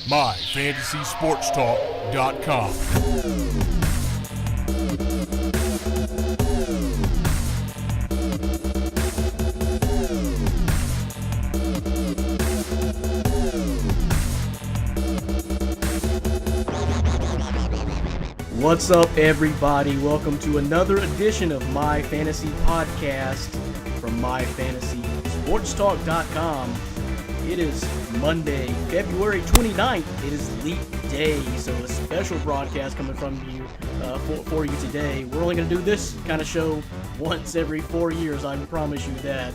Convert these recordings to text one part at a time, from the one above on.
MyFantasySportsTalk.com. What's up, everybody? Welcome to another edition of My Fantasy Podcast from MyFantasySportsTalk.com. It is Monday, February 29th. It is Leap Day, so a special broadcast coming from you for you today. We're only going to do this kind of show once every 4 years, I can promise you that.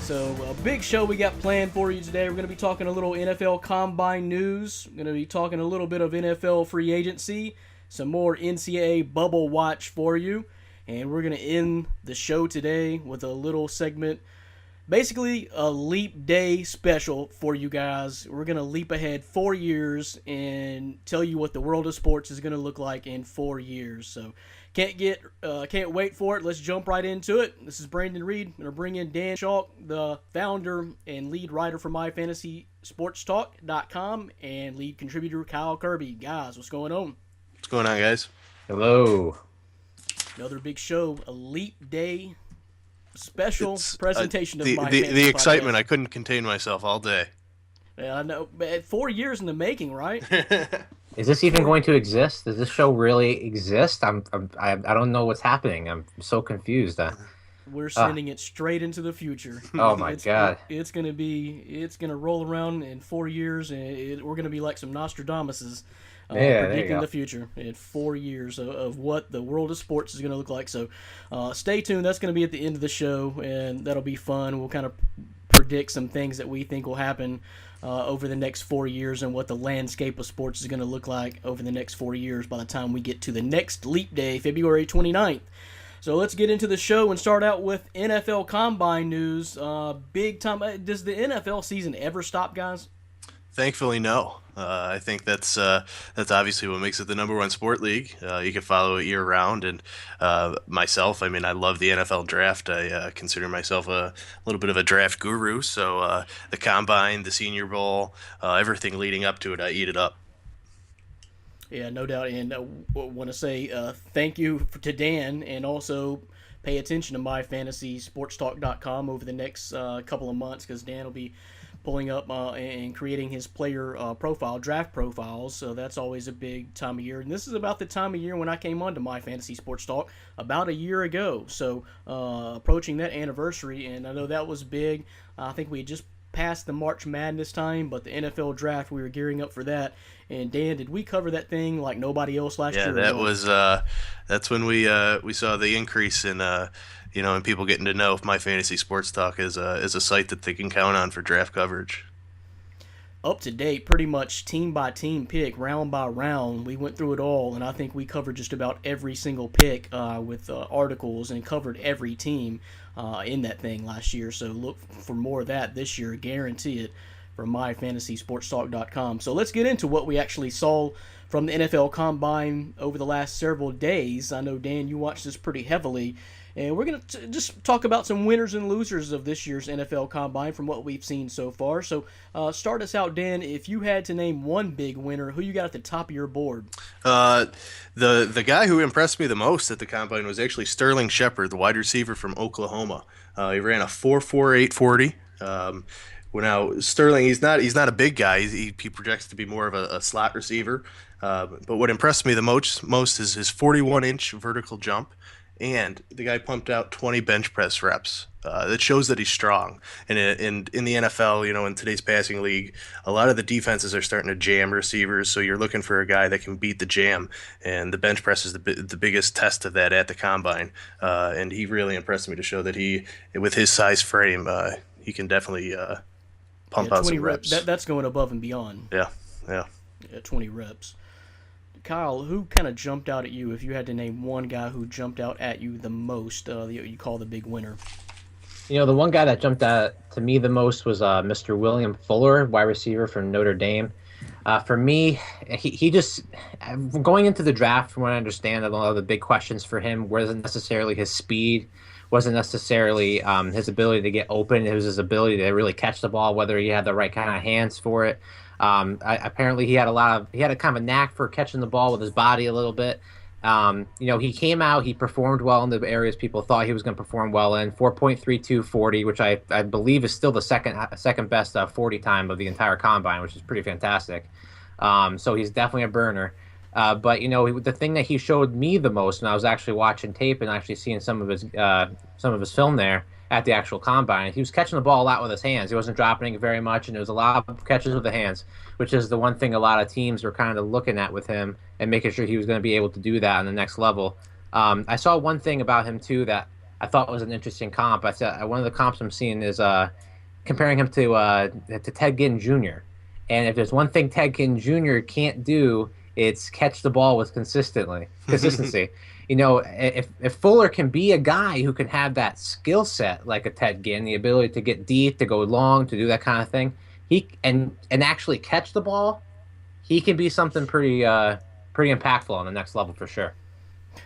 So a big show we got planned for you today. We're going to be talking a little NFL Combine news. We're going to be talking a little bit of NFL free agency, some more NCAA bubble watch for you, and we're going to end the show today with a little segment, basically a leap day special for you guys. We're going to leap ahead 4 years and tell you what the world of sports is going to look like in 4 years. So can't wait for it. Let's jump right into it. This is Brandon Reed. I'm going to bring in Dan Chalk, the founder and lead writer for MyFantasySportsTalk.com, and lead contributor Kyle Kirby. Guys, what's going on? What's going on, guys? Hello. Another big show, a Leap Day special presentation of the excitement. I couldn't contain myself all day. Yeah, I know. 4 years in the making, right? Is this even going to exist? Does this show really exist? I don't know what's happening. I'm so confused. We're sending it straight into the future. Oh my God! It's gonna roll around in 4 years, and we're gonna be like some Nostradamuses. Predicting the future in 4 years of what the world of sports is going to look like. So stay tuned. That's going to be at the end of the show, and that'll be fun. We'll kind of predict some things that we think will happen over the next 4 years and what the landscape of sports is going to look like over the next 4 years by the time we get to the next Leap Day, February 29th. So let's get into the show and start out with NFL Combine news. Big time. Does the NFL season ever stop, guys? Thankfully, no. I think that's obviously what makes it the number one sport league. You can follow it year round, and myself, I mean, I love the NFL draft. I consider myself a little bit of a draft guru. So the Combine, the Senior Bowl, everything leading up to it, I eat it up. Yeah, no doubt. And I want to say thank you to Dan, and also pay attention to MyFantasySportsTalk.com over the next couple of months, because Dan will be pulling up and creating his player draft profiles. So that's always a big time of year. And this is about the time of year when I came on to My Fantasy Sports Talk about a year ago. So approaching that anniversary, and I know that was big. I think we had just passed the March Madness time, but the NFL draft, we were gearing up for that. And Dan, did we cover that thing like nobody else last year? Yeah, that was that's when we saw the increase in and people getting to know if My Fantasy Sports Talk is a site that they can count on for draft coverage. Up to date, pretty much team by team pick, round by round. We went through it all, and I think we covered just about every single pick with articles, and covered every team in that thing last year. So look for more of that this year, guarantee it, from MyFantasySportsTalk.com. So let's get into what we actually saw from the NFL Combine over the last several days. I know, Dan, you watched this pretty heavily. And we're going to just talk about some winners and losers of this year's NFL Combine from what we've seen so far. So start us out, Dan. If you had to name one big winner, who you got at the top of your board? The guy who impressed me the most at the Combine was actually Sterling Shepard, the wide receiver from Oklahoma. He ran a 4.48 40. Now Sterling, he's not a big guy. He projects to be more of a slot receiver. But what impressed me the most is his 41-inch vertical jump. And the guy pumped out 20 bench press reps. That shows that he's strong. And in the NFL, in today's passing league, a lot of the defenses are starting to jam receivers. So you're looking for a guy that can beat the jam. And the bench press is the biggest test of that at the Combine. And he really impressed me to show that he, with his size frame, he can definitely pump out some reps. That's going above and beyond. Yeah, 20 reps. Kyle, who kind of jumped out at you if you had to name one guy who jumped out at you the most, you call the big winner? The one guy that jumped out to me the most was Mr. William Fuller, wide receiver from Notre Dame. For me, he just, going into the draft, from what I understand, a lot of the big questions for him wasn't necessarily his speed, wasn't necessarily his ability to get open. It was his ability to really catch the ball, whether he had the right kind of hands for it. Apparently, he had a kind of a knack for catching the ball with his body a little bit. He came out, he performed well in the areas people thought he was going to perform well in. 4.32 40, which I believe is still the second best 40 time of the entire combine, which is pretty fantastic. So he's definitely a burner. But the thing that he showed me the most, and I was actually watching tape and actually seeing some of his film there at the actual combine, he was catching the ball a lot with his hands. He wasn't dropping it very much, and it was a lot of catches with the hands, which is the one thing a lot of teams were kind of looking at with him and making sure he was going to be able to do that on the next level. I saw one thing about him too that I thought was an interesting comp. I said one of the comps I'm seeing is comparing him to Ted Ginn Jr. And if there's one thing Ted Ginn Jr. can't do, it's catch the ball with consistency. If Fuller can be a guy who can have that skill set like a Ted Ginn, the ability to get deep, to go long, to do that kind of thing, and actually catch the ball, he can be something pretty impactful on the next level for sure.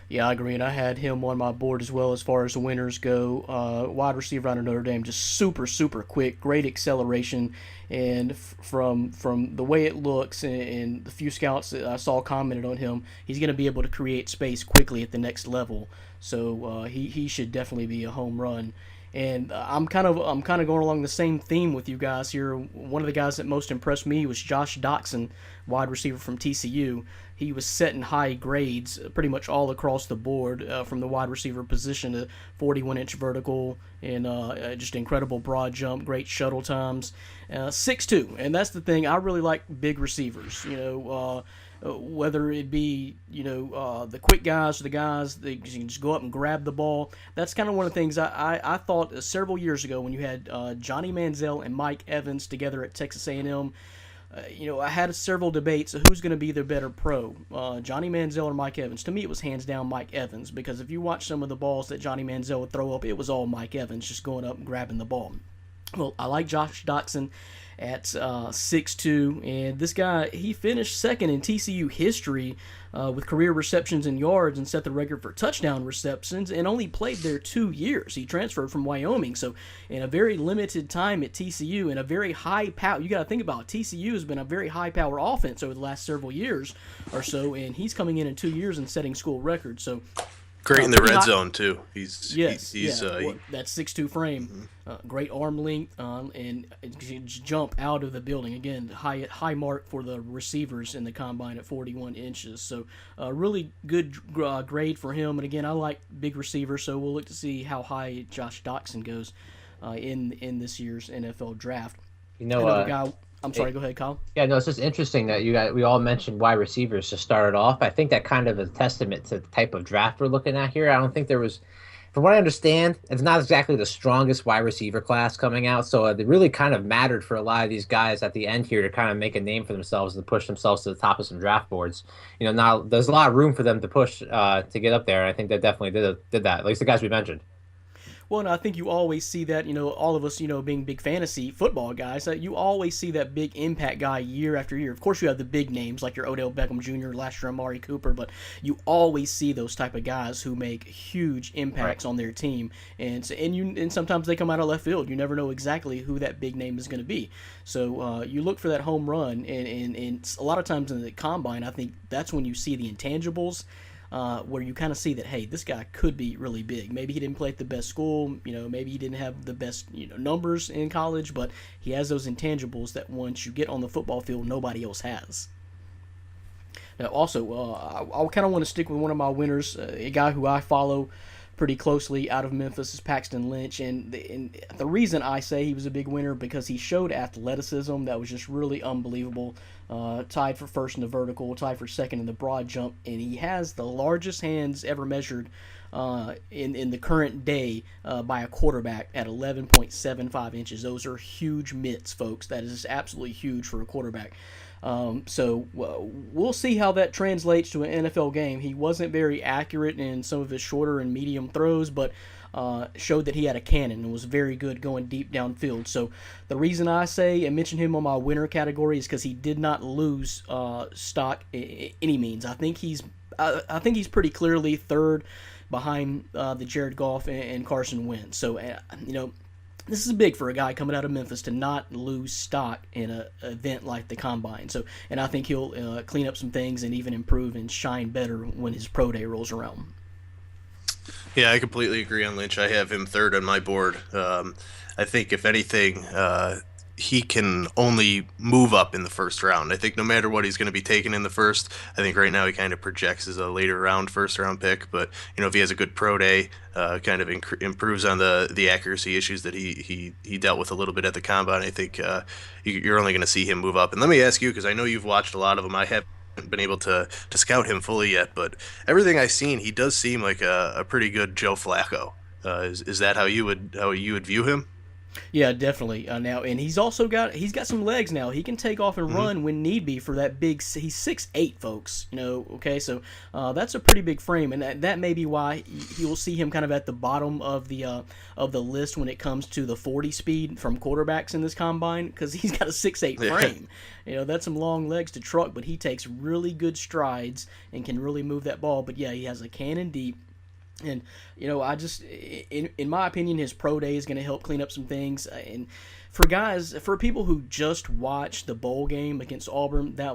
Yeah, I agree, and I had him on my board as well as far as the winners go. Wide receiver out of Notre Dame, just super, super quick, great acceleration, and from the way it looks and the few scouts that I saw commented on him, he's going to be able to create space quickly at the next level. So he should definitely be a home run. And I'm kind of going along the same theme with you guys here. One of the guys that most impressed me was Josh Doxson, wide receiver from TCU. He was setting high grades pretty much all across the board from the wide receiver position, a 41-inch vertical and just incredible broad jump, great shuttle times, 6'2", and that's the thing. I really like big receivers. Whether it be the quick guys or the guys that can just go up and grab the ball. That's kind of one of the things I thought several years ago when you had Johnny Manziel and Mike Evans together at Texas A&M. I had several debates of who's going to be the better pro, Johnny Manziel or Mike Evans. To me, it was hands down Mike Evans, because if you watch some of the balls that Johnny Manziel would throw up, it was all Mike Evans just going up and grabbing the ball. Well, I like Josh Doxson at 6'2", and this guy, he finished second in TCU history with career receptions and yards and set the record for touchdown receptions, and only played there 2 years. He transferred from Wyoming, so in a very limited time at TCU, in a very high power, you got to think about it, TCU has been a very high power offense over the last several years or so, and he's coming in 2 years and setting school records. So great in the red zone too. That 6'2" frame, great arm length, and jump out of the building. Again, high mark for the receivers in the combine at 41 inches. So really good grade for him. And again, I like big receivers, so we'll look to see how high Josh Doxson goes in this year's NFL draft. Another guy. I'm sorry, go ahead, Kyle. Yeah, no, it's just interesting that we all mentioned wide receivers to start it off. I think that kind of is a testament to the type of draft we're looking at here. I don't think there was, from what I understand, it's not exactly the strongest wide receiver class coming out, so it really kind of mattered for a lot of these guys at the end here to kind of make a name for themselves and push themselves to the top of some draft boards. Now there's a lot of room for them to push to get up there, and I think they definitely did that, at least the guys we mentioned. Well, and I think you always see that, all of us, being big fantasy football guys, you always see that big impact guy year after year. Of course, you have the big names like your Odell Beckham Jr., last year Amari Cooper, but you always see those type of guys who make huge impacts on their team, and sometimes they come out of left field. You never know exactly who that big name is going to be. So you look for that home run, and a lot of times in the combine, I think that's when you see the intangibles. Where you kind of see that, hey, this guy could be really big. Maybe he didn't play at the best school, maybe he didn't have the best, numbers in college, but he has those intangibles that once you get on the football field, nobody else has. Now, also, I kind of want to stick with one of my winners, a guy who I follow pretty closely out of Memphis is Paxton Lynch, and the reason I say he was a big winner because he showed athleticism that was just really unbelievable. Tied for first in the vertical, tied for second in the broad jump, and he has the largest hands ever measured in the current day by a quarterback at 11.75 inches. Those are huge mitts, folks. That is absolutely huge for a quarterback. So we'll see how that translates to an NFL game. He wasn't very accurate in some of his shorter and medium throws, but showed that he had a cannon and was very good going deep downfield. So the reason I say and mention him on my winner category is because he did not lose stock any means. I think he's pretty clearly third behind the Jared Goff and Carson Wentz. So this is big for a guy coming out of Memphis to not lose stock in an event like the Combine. So, and I think he'll clean up some things and even improve and shine better when his pro day rolls around. Yeah, I completely agree on Lynch. I have him third on my board. I think if anything, he can only move up in the first round. I think no matter what he's going to be taken in the first, I think right now he kind of projects as a later round first round pick. But if he has a good pro day, kind of improves on the accuracy issues that he dealt with a little bit at the Combine, I think you're only going to see him move up. And let me ask you, because I know you've watched a lot of him. I haven't been able to scout him fully yet, but everything I've seen, he does seem like a pretty good Joe Flacco. Is that how you would view him? Yeah, definitely. Now, and he's got some legs now. He can take off and run when need be for that big. He's 6'8", folks. Okay, so that's a pretty big frame, and that may be why you will see him kind of at the bottom of the list when it comes to the 40 speed from quarterbacks in this Combine, because he's got a 6'8" frame. That's some long legs to truck, but he takes really good strides and can really move that ball. But yeah, he has a cannon deep. And, I just, in my opinion, his pro day is going to help clean up some things. And for people who just watched the bowl game against Auburn, that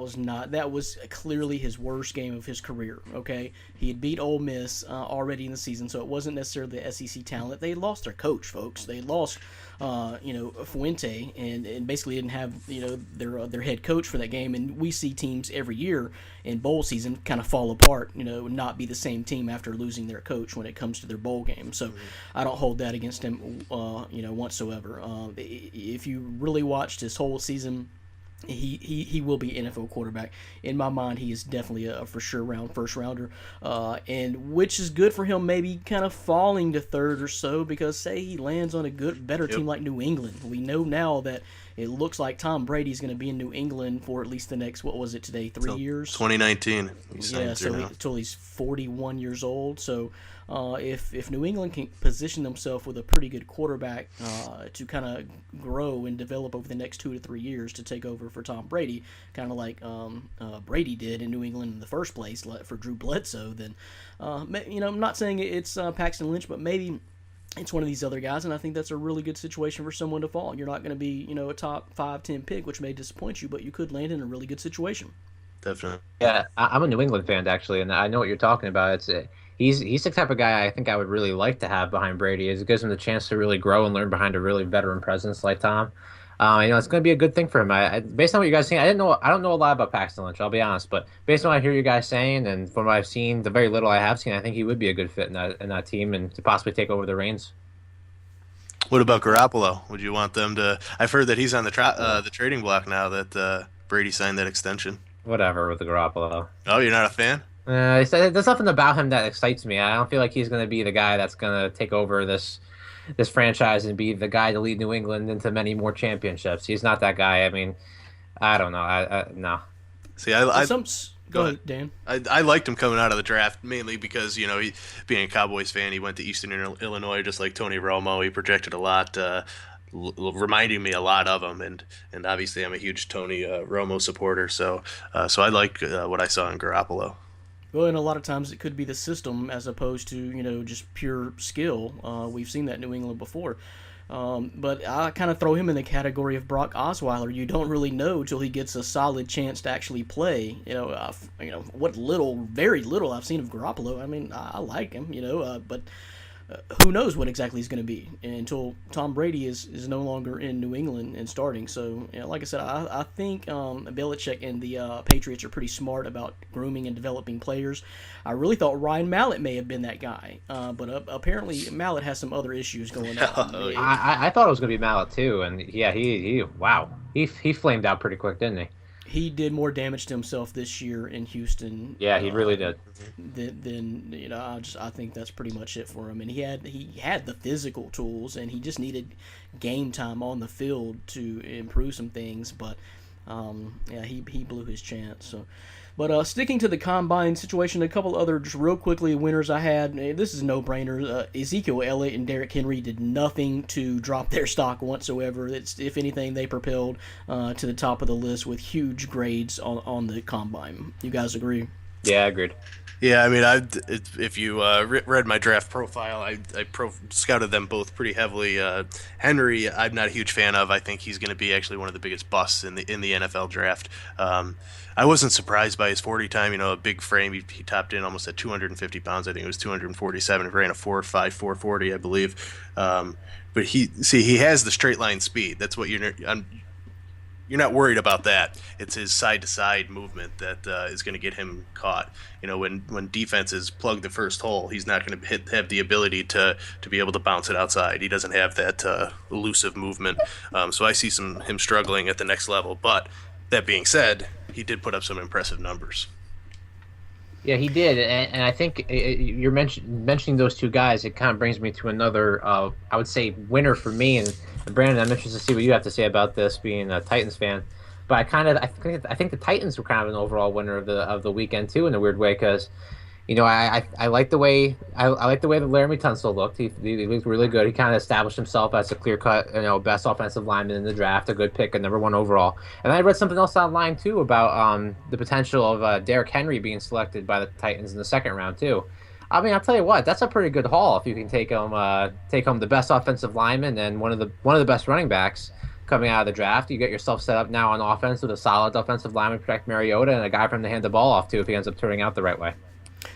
was clearly his worst game of his career, okay? He had beat Ole Miss already in the season, so it wasn't necessarily the SEC talent. They lost their coach, folks. They lost, Fuente, and basically didn't have, their head coach for that game. And we see teams every year in bowl season kind of fall apart, not be the same team after losing their coach when it comes to their bowl game. So I don't hold that against him, whatsoever. If you really watched his whole season, he will be NFL quarterback. In my mind, he is definitely a for sure first rounder, and which is good for him. Maybe kind of falling to third or so, because say he lands on a better team like New England. We know now that it looks like Tom Brady's going to be in New England for at least the next 3 years. 2019. Yeah, so until he's 41 years old. So if New England can position themselves with a pretty good quarterback to kind of grow and develop over the next 2 to 3 years to take over for Tom Brady, kind of like Brady did in New England in the first place for Drew Bledsoe, then I'm not saying it's Paxton Lynch, but maybe it's one of these other guys, and I think that's a really good situation for someone to fall. You're not going to be, a top 5-10 pick, which may disappoint you, but you could land in a really good situation. Definitely. Yeah, I'm a New England fan, actually, and I know what you're talking about. He's the type of guy I think I would really like to have behind Brady. It gives him the chance to really grow and learn behind a really veteran presence like Tom. It's going to be a good thing for him. Based on what you guys saying, I don't know a lot about Paxton Lynch, I'll be honest, but based on what I hear you guys saying and from what I've seen, the very little I have seen, I think he would be a good fit in that team and to possibly take over the reins. What about Garoppolo? Would you want them to? I've heard that he's on the trading block now that Brady signed that extension. Whatever with the Garoppolo. Oh, you're not a fan? There's nothing about him that excites me. I don't feel like he's going to be the guy that's going to take over this franchise and be the guy to lead New England into many more championships. He's not that guy. I mean, I don't know. No. See, Go ahead, Dan. I liked him coming out of the draft mainly because, he being a Cowboys fan, he went to Eastern Illinois just like Tony Romo. He projected a lot, reminding me a lot of him, and obviously I'm a huge Tony Romo supporter, so I liked what I saw in Garoppolo. Well, and a lot of times it could be the system as opposed to, just pure skill. We've seen that in New England before. But I kind of throw him in the category of Brock Osweiler. You don't really know till he gets a solid chance to actually play. What very little I've seen of Garoppolo. I mean, I like him, but who knows what exactly he's going to be until Tom Brady is no longer in New England and starting. So, like I said, I think Belichick and the Patriots are pretty smart about grooming and developing players. I really thought Ryan Mallett may have been that guy, but apparently Mallett has some other issues going on. I thought it was going to be Mallett too, and yeah, he flamed out pretty quick, didn't he? He did more damage to himself this year in Houston. Yeah, he really did. Then I think that's pretty much it for him. And he had the physical tools, and he just needed game time on the field to improve some things. But he blew his chance. So. But sticking to the Combine situation, a couple other just real quickly winners I had. This is no-brainer. Ezekiel Elliott and Derrick Henry did nothing to drop their stock whatsoever. If anything, they propelled to the top of the list with huge grades on the Combine. You guys agree? Yeah, agreed. Yeah, I mean, if you read my draft profile, I scouted them both pretty heavily. Henry, I'm not a huge fan of. I think he's going to be actually one of the biggest busts in the NFL draft. I wasn't surprised by his 40 time. A big frame. He topped in almost at 250 pounds. I think it was 247. He ran a 4.5 440, I believe. But he has the straight line speed. That's what you're not worried about that. It's his side to side movement that is going to get him caught. When defenses plug the first hole, he's not going to have the ability to be able to bounce it outside. He doesn't have that elusive movement. So I see him struggling at the next level. But that being said, he did put up some impressive numbers. Yeah, he did, and I think you're mentioning those two guys. It kind of brings me to another, I would say, winner for me. And Brandon, I'm interested to see what you have to say about this, being a Titans fan. But I think the Titans were kind of an overall winner of the weekend too, in a weird way, because I like the way that Laramie Tunsil looked. He looked really good. He kind of established himself as a clear cut, best offensive lineman in the draft, a good pick, a number 1 overall. And I read something else online too about the potential of Derrick Henry being selected by the Titans in the 2nd round too. I mean, I'll tell you what, that's a pretty good haul if you can take home the best offensive lineman and one of the best running backs coming out of the draft. You get yourself set up now on offense with a solid offensive lineman, protect Mariota, and a guy for him to hand the ball off to if he ends up turning out the right way.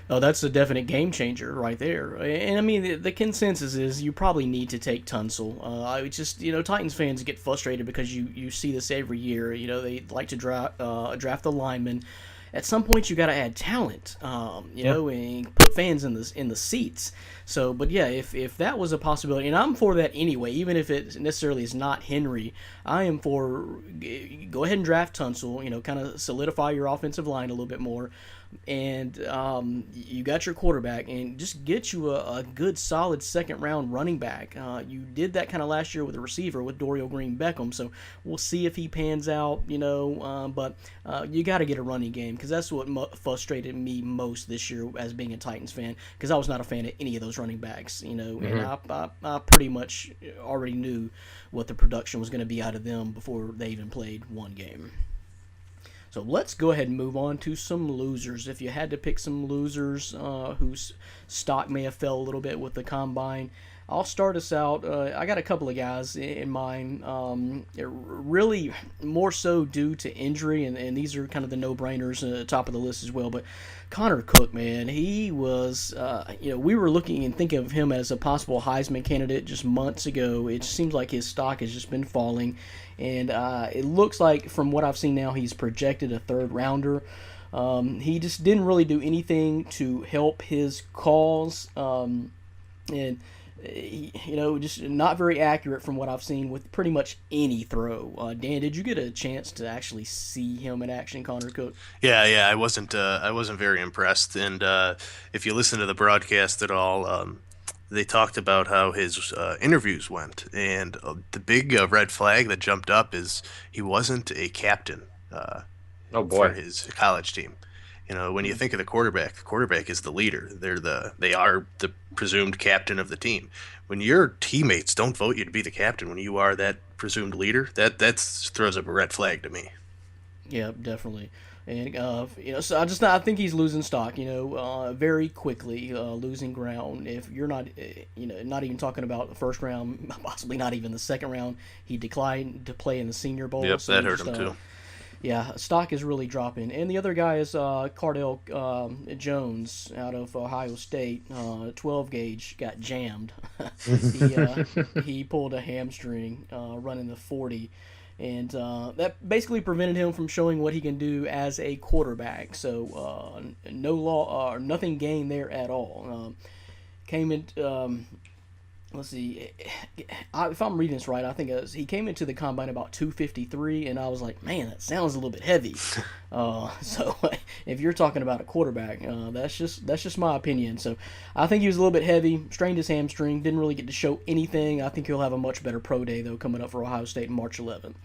Oh, that's a definite game changer right there. And I mean, the consensus is you probably need to take Tunsil. I just, Titans fans get frustrated because you see this every year. They like to draft the lineman. At some point, you got to add talent, and put fans in the seats. So, but yeah, if that was a possibility, and I'm for that anyway, even if it necessarily is not Henry, I am for go ahead and draft Tunsil. Kind of solidify your offensive line a little bit more. And you got your quarterback, and just get you a good, solid 2nd round running back. You did that kind of last year with a receiver with Dorial Green Beckham, so we'll see if he pans out. But you got to get a running game, because that's what frustrated me most this year as being a Titans fan, because I was not a fan of any of those running backs. Mm-hmm. And I pretty much already knew what the production was going to be out of them before they even played one game. So let's go ahead and move on to some losers. If you had to pick some losers whose stock may have fell a little bit with the combine, I'll start us out. I got a couple of guys in mind, really more so due to injury, and these are kind of the no-brainers, top of the list as well. But Connor Cook, man, he was, we were looking and thinking of him as a possible Heisman candidate just months ago. It seems like his stock has just been falling. And it looks like, from what I've seen now, he's projected a 3rd rounder. He just didn't really do anything to help his cause. Just not very accurate from what I've seen with pretty much any throw. Dan, did you get a chance to actually see him in action, Connor Cook? Yeah, I wasn't very impressed. And if you listen to the broadcast at all, they talked about how his interviews went, and the big red flag that jumped up is he wasn't a captain for his college team. When you think of the quarterback is the leader. They are the presumed captain of the team. When your teammates don't vote you to be the captain, when you are that presumed leader, that throws up a red flag to me. Yeah, definitely. And so I think he's losing stock. Very quickly losing ground. If you're not, not even talking about the 1st round, possibly not even the 2nd round. He declined to play in the Senior Bowl. Yep, so that hurt him too. Yeah, stock is really dropping. And the other guy is Cardell Jones out of Ohio State. 12 gauge got jammed. He pulled a hamstring running the 40. And that basically prevented him from showing what he can do as a quarterback. So nothing gained there at all. Came in. Let's see. If I'm reading this right, I think he came into the combine about 253, and I was like, man, that sounds a little bit heavy. So if you're talking about a quarterback, that's just my opinion. So I think he was a little bit heavy, strained his hamstring, didn't really get to show anything. I think he'll have a much better pro day though coming up for Ohio State on March 11th.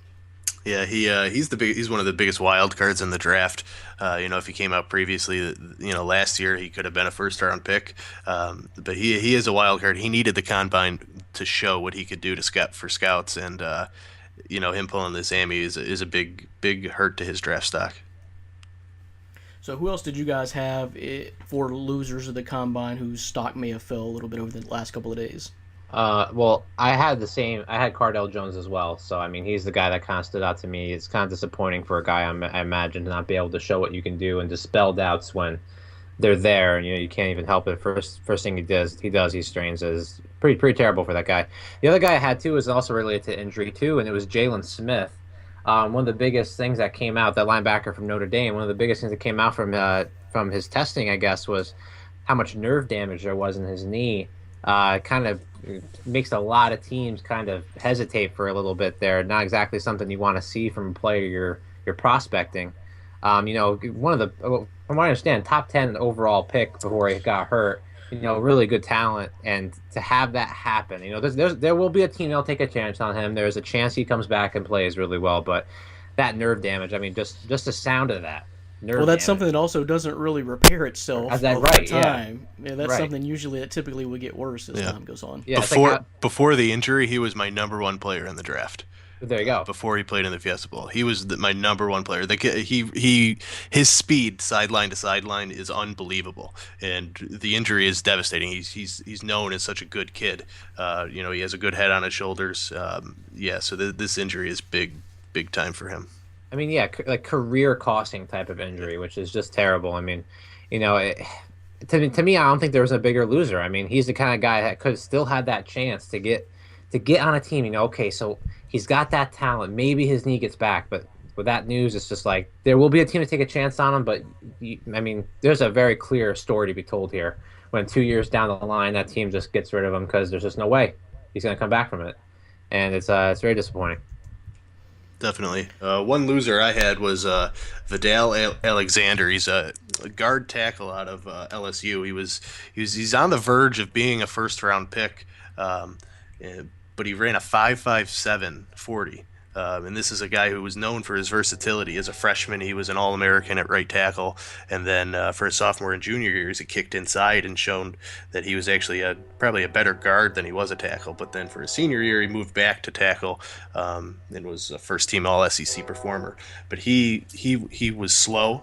Yeah, he's one of the biggest wild cards in the draft. If he came out previously, last year he could have been a 1st-round pick. But he is a wild card. He needed the combine to show what he could do for scouts, and him pulling this hammy is a big hurt to his draft stock. So who else did you guys have for losers of the combine whose stock may have fell a little bit over the last couple of days? Well, I had the same. I had Cardell Jones as well. So I mean, he's the guy that kind of stood out to me. It's kind of disappointing for a guy I imagine to not be able to show what you can do and dispel doubts when they're there, and you can't even help it. First thing he strains. Is pretty terrible for that guy. The other guy I had too is also related to injury too, and it was Jalen Smith. One of the biggest things that came out, that linebacker from Notre Dame, one of the biggest things that came out from his testing, I guess, was how much nerve damage there was in his knee. Kind of makes a lot of teams kind of hesitate for a little bit there. Not exactly something you want to see from a player you're prospecting. One of the, from what I understand, top 10 overall pick before he got hurt. Really good talent, and to have that happen, there will be a team that'll take a chance on him. There's a chance he comes back and plays really well, but that nerve damage, I mean, just the sound of that. Well, that's something that also doesn't really repair itself over time. Yeah, that's something usually that typically would get worse as time goes on. Yeah, before the injury, he was my number one player in the draft. There you go. Before he played in the Fiesta Bowl, he was my number one player. His speed sideline to sideline is unbelievable, and the injury is devastating. He's known as such a good kid. He has a good head on his shoulders. So this injury is big time for him. I mean, like career costing type of injury, which is just terrible. I mean, to me, I don't think there was a bigger loser. I mean, he's the kind of guy that could still had that chance to get on a team. Okay, so he's got that talent. Maybe his knee gets back, but with that news, it's just like there will be a team to take a chance on him. But there's a very clear story to be told here. When 2 years down the line, that team just gets rid of him because there's just no way he's going to come back from it, and it's very disappointing. Definitely. One loser I had was Vidal Alexander. He's a guard tackle out of LSU. He's on the verge of being a first round pick, but he ran a 5.57 40. And this is a guy who was known for his versatility. As a freshman, he was an All-American at right tackle, and then for his sophomore and junior years, he kicked inside and shown that he was actually probably a better guard than he was a tackle. But then for his senior year, he moved back to tackle and was a first-team All-SEC performer. But he was slow.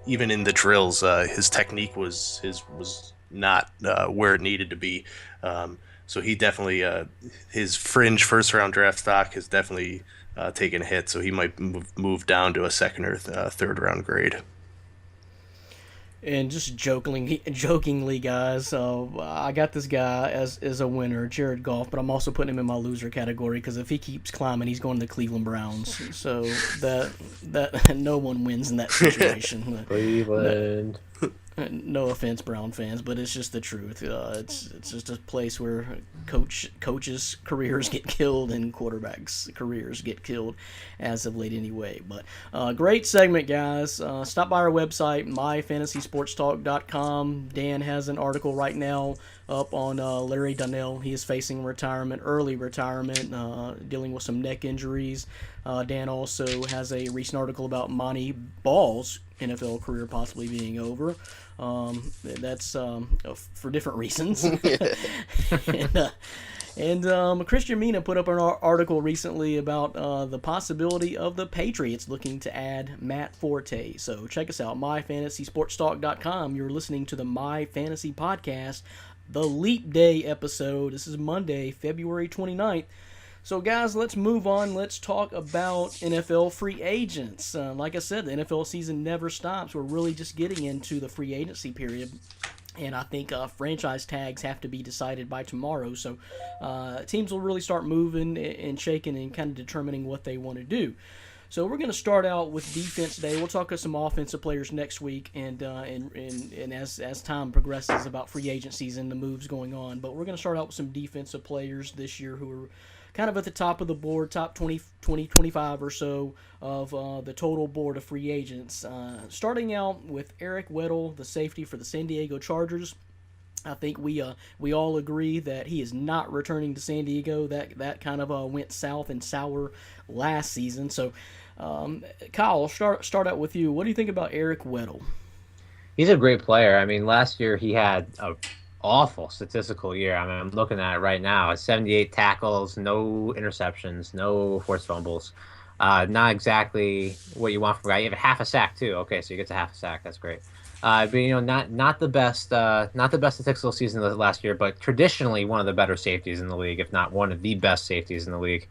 Even in the drills, his technique was not where it needed to be. So he definitely, his fringe first-round draft stock has definitely taken a hit. So he might move down to a second or third-round grade. And just jokingly, guys, I got this guy as a winner, Jared Goff, but I'm also putting him in my loser category because if he keeps climbing, he's going to the Cleveland Browns. So that no one wins in that situation. Cleveland. No offense, Brown fans, but it's just the truth. It's just a place where coaches' careers get killed and quarterbacks' careers get killed as of late anyway. But great segment, guys. Stop by our website, myfantasysportstalk.com. Dan has an article right now up on Larry Donnell. He is facing early retirement, dealing with some neck injuries. Dan also has a recent article about Monty Ball's NFL career possibly being over. That's for different reasons. and Christian Mina put up an article recently about the possibility of the Patriots looking to add Matt Forte. So check us out, myfantasysportstalk.com. You're listening to the My Fantasy Podcast, the Leap Day episode. This is Monday, February 29th. So, guys, let's move on. Let's talk about NFL free agents. Like I said, the NFL season never stops. We're really just getting into the free agency period. And I think franchise tags have to be decided by tomorrow. So teams will really start moving and shaking and kind of determining what they want to do. So we're going to start out with defense today. We'll talk about some offensive players next week and as time progresses about free agencies and the moves going on. But we're going to start out with some defensive players this year who are kind of at the top of the board, top 20, 25 or so of the total board of free agents. Starting out with Eric Weddle, the safety for the San Diego Chargers. I think we all agree that he is not returning to San Diego. That kind of went south and sour last season. So, Kyle, start out with you. What do you think about Eric Weddle? He's a great player. I mean, last year he had a awful statistical year. I mean, I'm looking at it right now. 78 tackles, no interceptions, no forced fumbles. Not exactly what you want from a guy. You have a half a sack too. Okay, so you get to half a sack. That's great. But not the best, not the best statistical season of the last year, but traditionally one of the better safeties in the league, if not one of the best safeties in the league.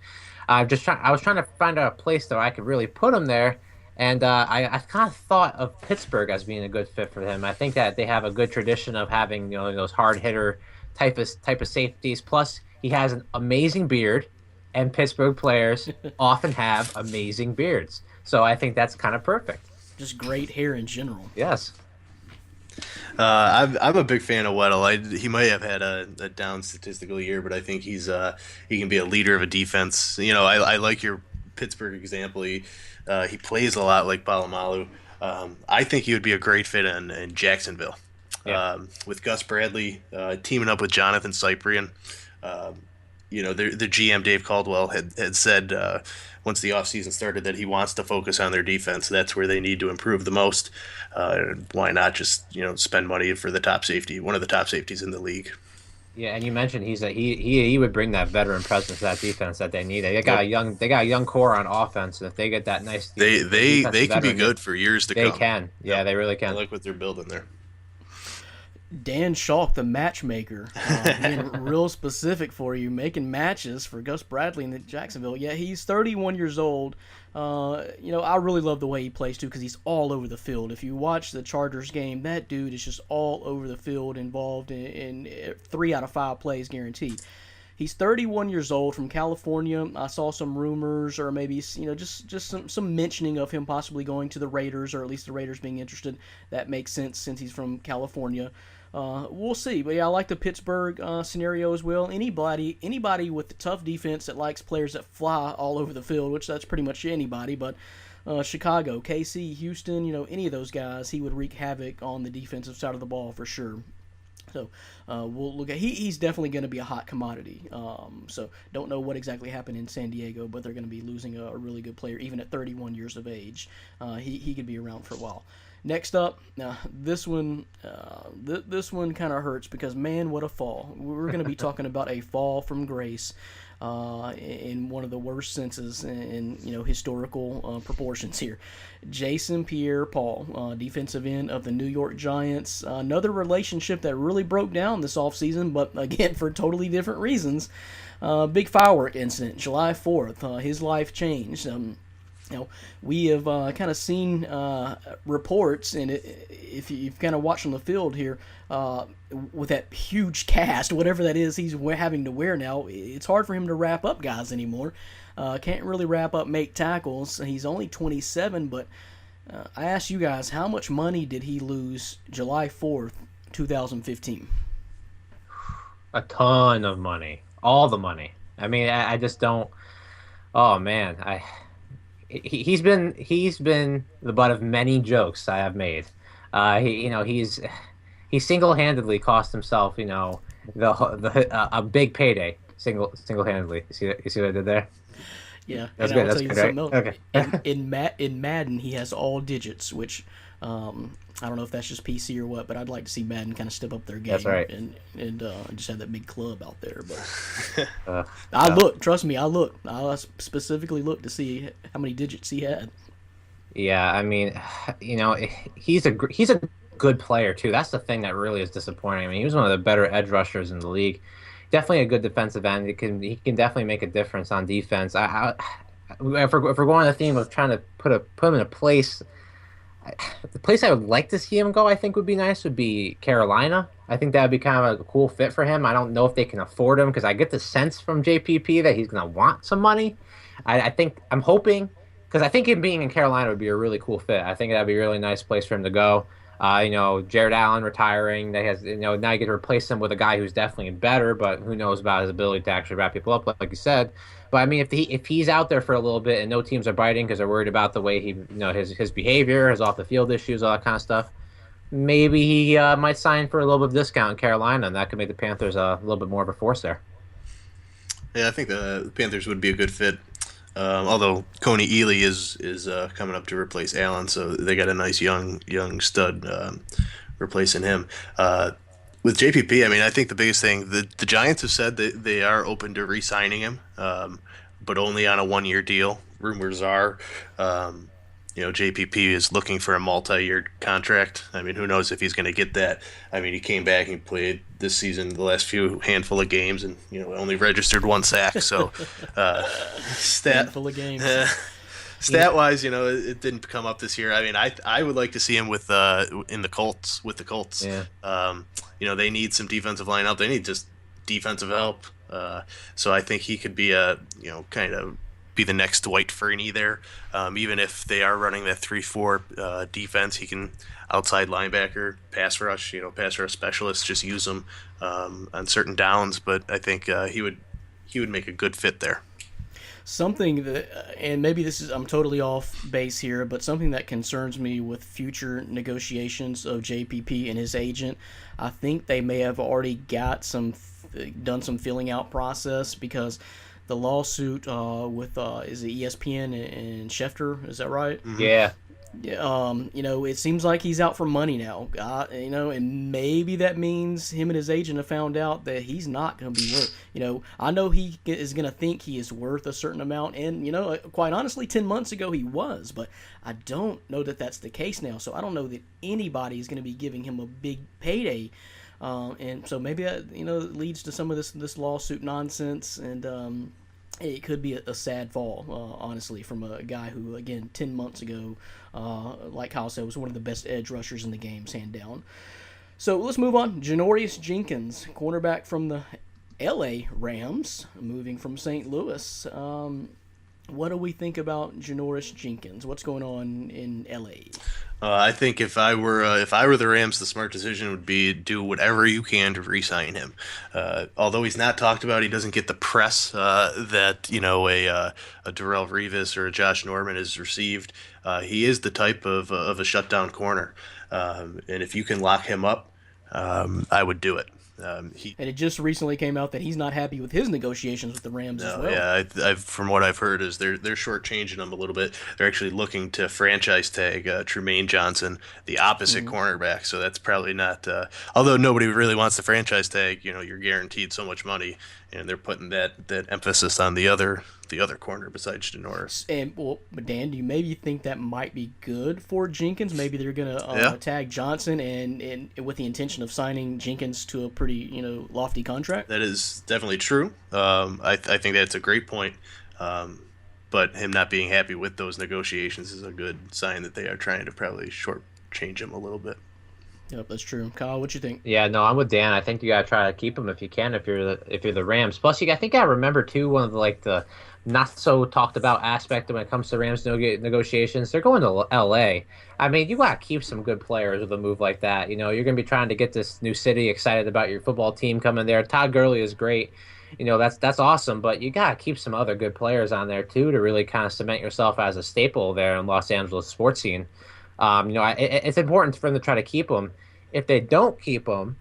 I was trying to find out a place that I could really put him there, and I kind of thought of Pittsburgh as being a good fit for him. I think that they have a good tradition of having those hard hitter type of safeties. Plus, he has an amazing beard, and Pittsburgh players often have amazing beards. So I think that's kind of perfect. Just great hair in general. Yes. I'm a big fan of Weddle. He might have had a down statistical year, but I think he can be a leader of a defense. I like your Pittsburgh example. He plays a lot like Palomalu. I think he would be a great fit in Jacksonville. Yeah. With Gus Bradley teaming up with Jonathan Cyprian. The GM Dave Caldwell had said once the offseason started that he wants to focus on their defense. That's where they need to improve the most. Why not just spend money for the top safety, one of the top safeties in the league? Yeah, and you mentioned he would bring that veteran presence to that defense that they need. They got a young core on offense, and if they get that nice, they can be good for years to come. They can, yeah, they really can. I like what they're building there. Dan Schalk, the matchmaker, being real specific for you, making matches for Gus Bradley in Jacksonville. Yeah, he's 31 years old. I really love the way he plays, too, because he's all over the field. If you watch the Chargers game, that dude is just all over the field, involved in 3 out of 5 plays guaranteed. He's 31 years old, from California. I saw some rumors, or maybe just some mentioning of him possibly going to the Raiders, or at least the Raiders being interested. That makes sense since he's from California. We'll see, but yeah, I like the Pittsburgh scenario as well. Anybody with the tough defense that likes players that fly all over the field, which that's pretty much anybody. But Chicago, KC, Houston, any of those guys, he would wreak havoc on the defensive side of the ball for sure. So we'll look at. He's definitely going to be a hot commodity. So don't know what exactly happened in San Diego, but they're going to be losing a really good player, even at 31 years of age. He could be around for a while. Next up, this one kind of hurts because, man, what a fall. We're going to be talking about a fall from grace in one of the worst senses in historical proportions here. Jason Pierre-Paul, defensive end of the New York Giants. Another relationship that really broke down this offseason, but again, for totally different reasons. Big firework incident, July 4th. His life changed. We have kind of seen reports, and if you've kind of watched on the field here, with that huge cast, whatever that is he's having to wear now, it's hard for him to wrap up guys anymore. Can't really wrap up, make tackles. He's only 27, but I asked you guys, how much money did he lose July 4th, 2015? A ton of money. All the money. I mean, I just don't... Oh, man. He's been the butt of many jokes I have made. He single-handedly cost himself, a big payday single-handedly. You see what I did there? Yeah, that's good. That's good, right? Okay. In Madden, he has all digits, which I don't know if that's just PC or what, but I'd like to see Madden kind of step up their game. That's right. And just have that big club out there. But trust me, I specifically looked to see how many digits he had. Yeah, I mean, he's a good player too. That's the thing that really is disappointing. I mean, he was one of the better edge rushers in the league. Definitely a good defensive end. He can definitely make a difference on defense. If we're going on the theme of trying to put him in a place. The place I would like to see him go, I think, would be Carolina. I think that would be kind of a cool fit for him. I don't know if they can afford him because I get the sense from JPP that he's going to want some money. I'm hoping, because I think him being in Carolina would be a really cool fit. I think that would be a really nice place for him to go. Jared Allen retiring, now you get to replace him with a guy who's definitely better, but who knows about his ability to actually wrap people up, like you said. But I mean, if he's out there for a little bit and no teams are biting because they're worried about the way he, his behavior, his off the field issues, all that kind of stuff, maybe he might sign for a little bit of discount in Carolina, and that could make the Panthers a little bit more of a force there. Yeah, I think the Panthers would be a good fit. Although Coney Ealy is coming up to replace Allen, so they got a nice young stud replacing him. With JPP, I mean, I think the biggest thing, the Giants have said that they are open to re-signing him, but only on a 1-year deal, rumors are, JPP is looking for a multi-year contract. I mean, who knows if he's going to get that? I mean, he came back and played this season, the last few handful of games, and only registered 1 sack. So, handful of games. Stat-wise, it didn't come up this year. I mean, I would like to see him with the Colts. Yeah. They need some defensive line help. They need just defensive help. So I think he could be kind of be the next Dwight Freeney there. Even if they are running that 3-4 defense, he can outside linebacker, pass rush specialist, just use him on certain downs. But I think he would make a good fit there. Something that, and maybe I'm totally off base here, but something that concerns me with future negotiations of JPP and his agent, I think they may have already got done some filling out process, because the lawsuit with is it ESPN and Schefter, is that right? Mm-hmm. Yeah. It seems like he's out for money now. And maybe that means him and his agent have found out that he's not going to be worth. I know he is going to think he is worth a certain amount, and quite honestly, 10 months ago he was, but I don't know that that's the case now. So I don't know that anybody is going to be giving him a big payday, and so maybe that leads to some of this lawsuit nonsense, and it could be a sad fall, honestly, from a guy who, again, 10 months ago, like Kyle said, was one of the best edge rushers in the game, hand down. So let's move on. Janoris Jenkins, cornerback from the LA Rams, moving from St. Louis. What do we think about Janoris Jenkins? What's going on in LA? I think if I were the Rams, the smart decision would be do whatever you can to re-sign him. Although he's not talked about, he doesn't get the press that a Darrelle Revis or a Josh Norman has received. He is the type of a shutdown corner, and if you can lock him up, I would do it. And it just recently came out that he's not happy with his negotiations with the Rams as well. Yeah, I've from what I've heard is they're shortchanging him a little bit. They're actually looking to franchise tag Trumaine Johnson, the opposite cornerback. So that's probably not. Although nobody really wants the franchise tag, you're guaranteed so much money, and they're putting that emphasis on the other corner besides Janoris. But Dan, do you maybe think that might be good for Jenkins? Maybe they're going to tag Johnson and with the intention of signing Jenkins to a pretty lofty contract. That is definitely true. I think that's a great point. But him not being happy with those negotiations is a good sign that they are trying to probably shortchange him a little bit. Yep, that's true. Kyle, what you think? Yeah, no, I'm with Dan. I think you gotta try to keep him if you can, if you're the Rams. Plus, I think I remember too, one of the not so talked about aspect when it comes to Rams negotiations. They're going to L.A. I mean, you gotta keep some good players with a move like that. You're gonna be trying to get this new city excited about your football team coming there. Todd Gurley is great. That's awesome, but you gotta keep some other good players on there too to really kind of cement yourself as a staple there in Los Angeles sports scene. It's important for them to try to keep him. If they don't keep him,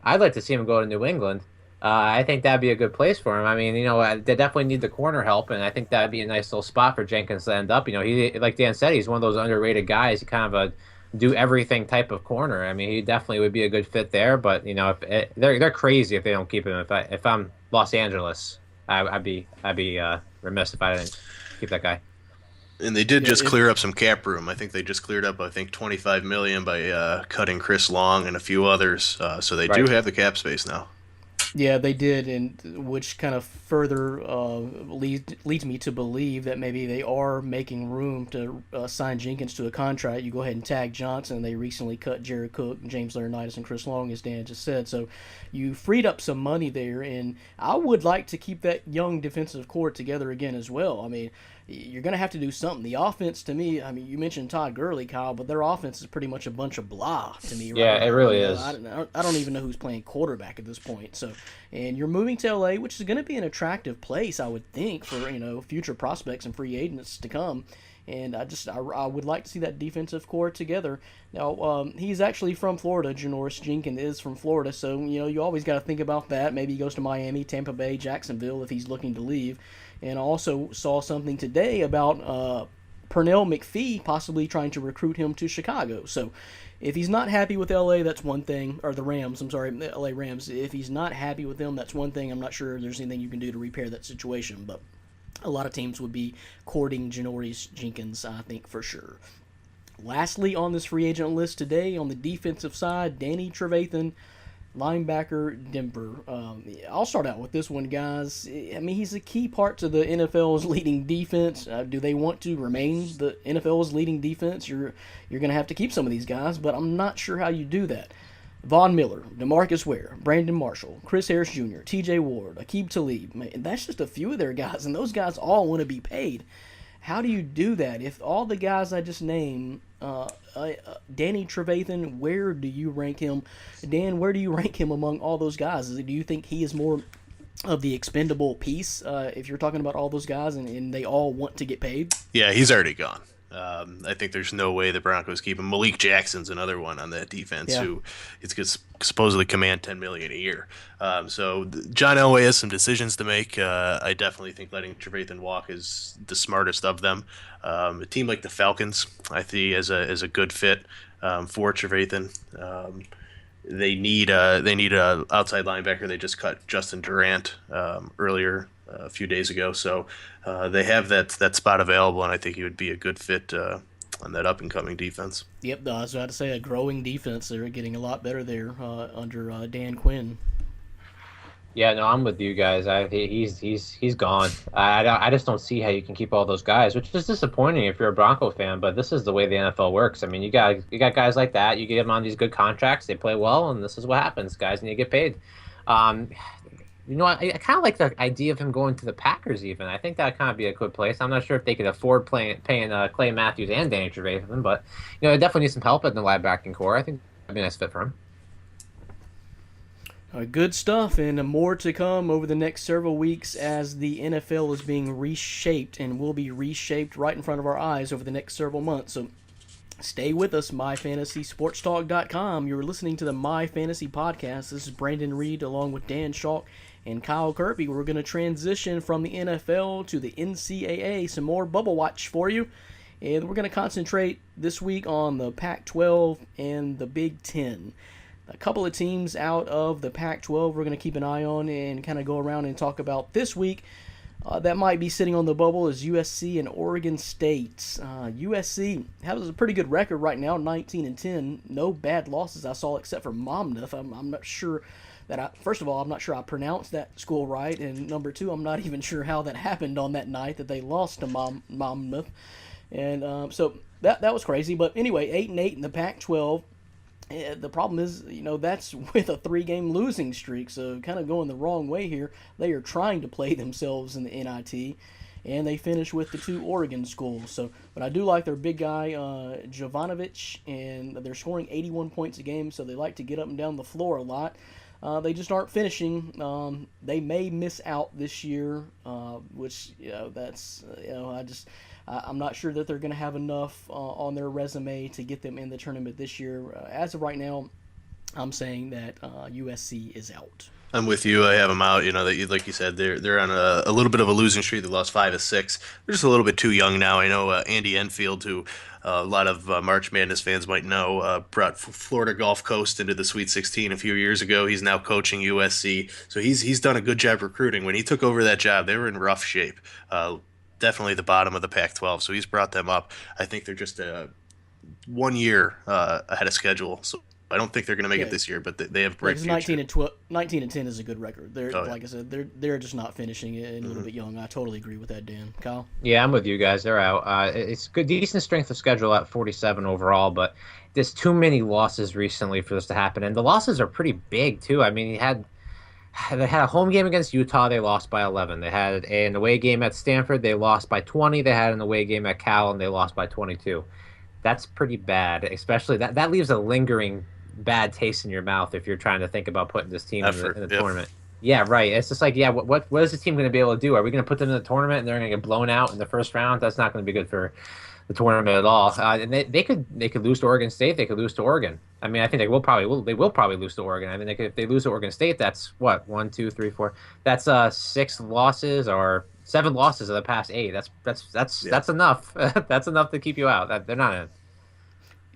I'd like to see him go to New England. I think that'd be a good place for him. I mean, they definitely need the corner help, and I think that'd be a nice little spot for Jenkins to end up. He, like Dan said, he's one of those underrated guys. He kind of a do everything type of corner. I mean, he definitely would be a good fit there. But if they're crazy if they don't keep him. If I'm Los Angeles, I'd be remiss if I didn't keep that guy. And they did just clear up some cap room. I think they just cleared up, $25 million by cutting Chris Long and a few others. So they do have the cap space now. Yeah, they did, and which kind of further leads me to believe that maybe they are making room to sign Jenkins to a contract. You go ahead and tag Johnson. They recently cut Jared Cook, James Laurinaitis, and Chris Long, as Dan just said. So you freed up some money there, and I would like to keep that young defensive core together again as well. I mean, you're going to have to do something. The offense, to me, I mean, you mentioned Todd Gurley, Kyle, but their offense is pretty much a bunch of blah to me. Right yeah, now. It really is. I don't even know who's playing quarterback at this point. So, and you're moving to LA, which is going to be an attractive place, I would think, for future prospects and free agents to come. And I would like to see that defensive core together. Now, he's actually from Florida. Janoris Jenkins is from Florida, so you always got to think about that. Maybe he goes to Miami, Tampa Bay, Jacksonville if he's looking to leave. And I also saw something today about Pernell McPhee possibly trying to recruit him to Chicago. So if he's not happy with LA, that's one thing. Or the Rams, I'm sorry, LA Rams. If he's not happy with them, that's one thing. I'm not sure there's anything you can do to repair that situation. But a lot of teams would be courting Janoris Jenkins, I think, for sure. Lastly, on this free agent list today, on the defensive side, Danny Trevathan, linebacker, Denver. I'll start out with this one, guys. I mean, he's a key part to the NFL's leading defense. Do they want to remain the NFL's leading defense? You're going to have to keep some of these guys, but I'm not sure how you do that. Von Miller, DeMarcus Ware, Brandon Marshall, Chris Harris Jr., TJ Ward, Aqib Talib. Man, that's just a few of their guys, and those guys all want to be paid. How do you do that? If all the guys I just named, Danny Trevathan, where do you rank him? Dan, where do you rank him among all those guys? Do you think he is more of the expendable piece if you're talking about all those guys and they all want to get paid? Yeah, he's already gone. I think there's no way the Broncos keep him. Malik Jackson's another one on that defense who is going to supposedly command $10 million a year. So John Elway has some decisions to make. I definitely think letting Trevathan walk is the smartest of them. A team like the Falcons, I see as a good fit for Trevathan. They need a outside linebacker. They just cut Justin Durant earlier a few days ago, so they have that spot available, and I think he would be a good fit on that up and coming defense. Yep, I was about to say a growing defense. They're getting a lot better there under Dan Quinn. Yeah, no, I'm with you guys. He's gone. I just don't see how you can keep all those guys, which is disappointing if you're a Bronco fan. But this is the way the NFL works. I mean, you got guys like that. You get them on these good contracts. They play well, and this is what happens. Guys need to get paid. I kind of like the idea of him going to the Packers. Even I think that would kind of be a good place. I'm not sure if they could afford paying Clay Matthews and Danny Trevathan, but they definitely need some help at the linebacking core. I think that'd be a nice fit for him. Good stuff, and more to come over the next several weeks as the NFL is being reshaped and will be reshaped right in front of our eyes over the next several months. So stay with us, myfantasysportstalk.com. You're listening to the My Fantasy Podcast. This is Brandon Reed along with Dan Schalk and Kyle Kirby. We're going to transition from the NFL to the NCAA. Some more Bubble Watch for you. And we're going to concentrate this week on the Pac-12 and the Big Ten. A couple of teams out of the Pac-12 we're going to keep an eye on and kind of go around and talk about this week. That might be sitting on the bubble is USC and Oregon State. USC has a pretty good record right now, 19-10. No bad losses I saw except for Monmouth. I'm not sure that first of all, I'm not sure I pronounced that school right, and number two, I'm not even sure how that happened on that night that they lost to Monmouth. And so that was crazy. But anyway, 8-8 in the Pac-12. The problem is, that's with a 3-game losing streak, so kind of going the wrong way here. They are trying to play themselves in the NIT, and they finish with the 2 Oregon schools. So, but I do like their big guy, Jovanovic, and they're scoring 81 points a game, so they like to get up and down the floor a lot. They just aren't finishing. They may miss out this year, which, that's, I'm not sure that they're going to have enough on their resume to get them in the tournament this year. As of right now, I'm saying that USC is out. I'm with you. I have them out. Like you said, they're on a little bit of a losing streak. They lost 5 of 6. They're just a little bit too young now. I know Andy Enfield, who a lot of March Madness fans might know, brought Florida Gulf Coast into the Sweet 16 a few years ago. He's now coaching USC, so he's done a good job recruiting. When he took over that job, they were in rough shape. Definitely the bottom of the Pac-12, so he's brought them up. I think they're just 1 year ahead of schedule, so I don't think they're going to make it this year, but they have bright future. 19-10 is a good record. Like I said, they're just not finishing it and a little bit young. I totally agree with that, Dan. Kyle? Yeah, I'm with you guys. They're out. It's good, decent strength of schedule at 47 overall, but there's too many losses recently for this to happen, and the losses are pretty big too. I mean, they had a home game against Utah. They lost by 11. They had an away game at Stanford. They lost by 20. They had an away game at Cal, and they lost by 22. That's pretty bad, especially that leaves a lingering bad taste in your mouth if you're trying to think about putting this team in the tournament. Yeah, right. It's just like, what is the team going to be able to do? Are we going to put them in the tournament and they're going to get blown out in the first round? That's not going to be good for the tournament at all. And they could lose to Oregon State. They could lose to Oregon. I mean, I think they will probably lose to Oregon. I mean, if they lose to Oregon State, that's what, 1, 2, 3, 4. That's 6 losses or 7 losses of the past 8. That's enough. That's enough to keep you out. They're not in.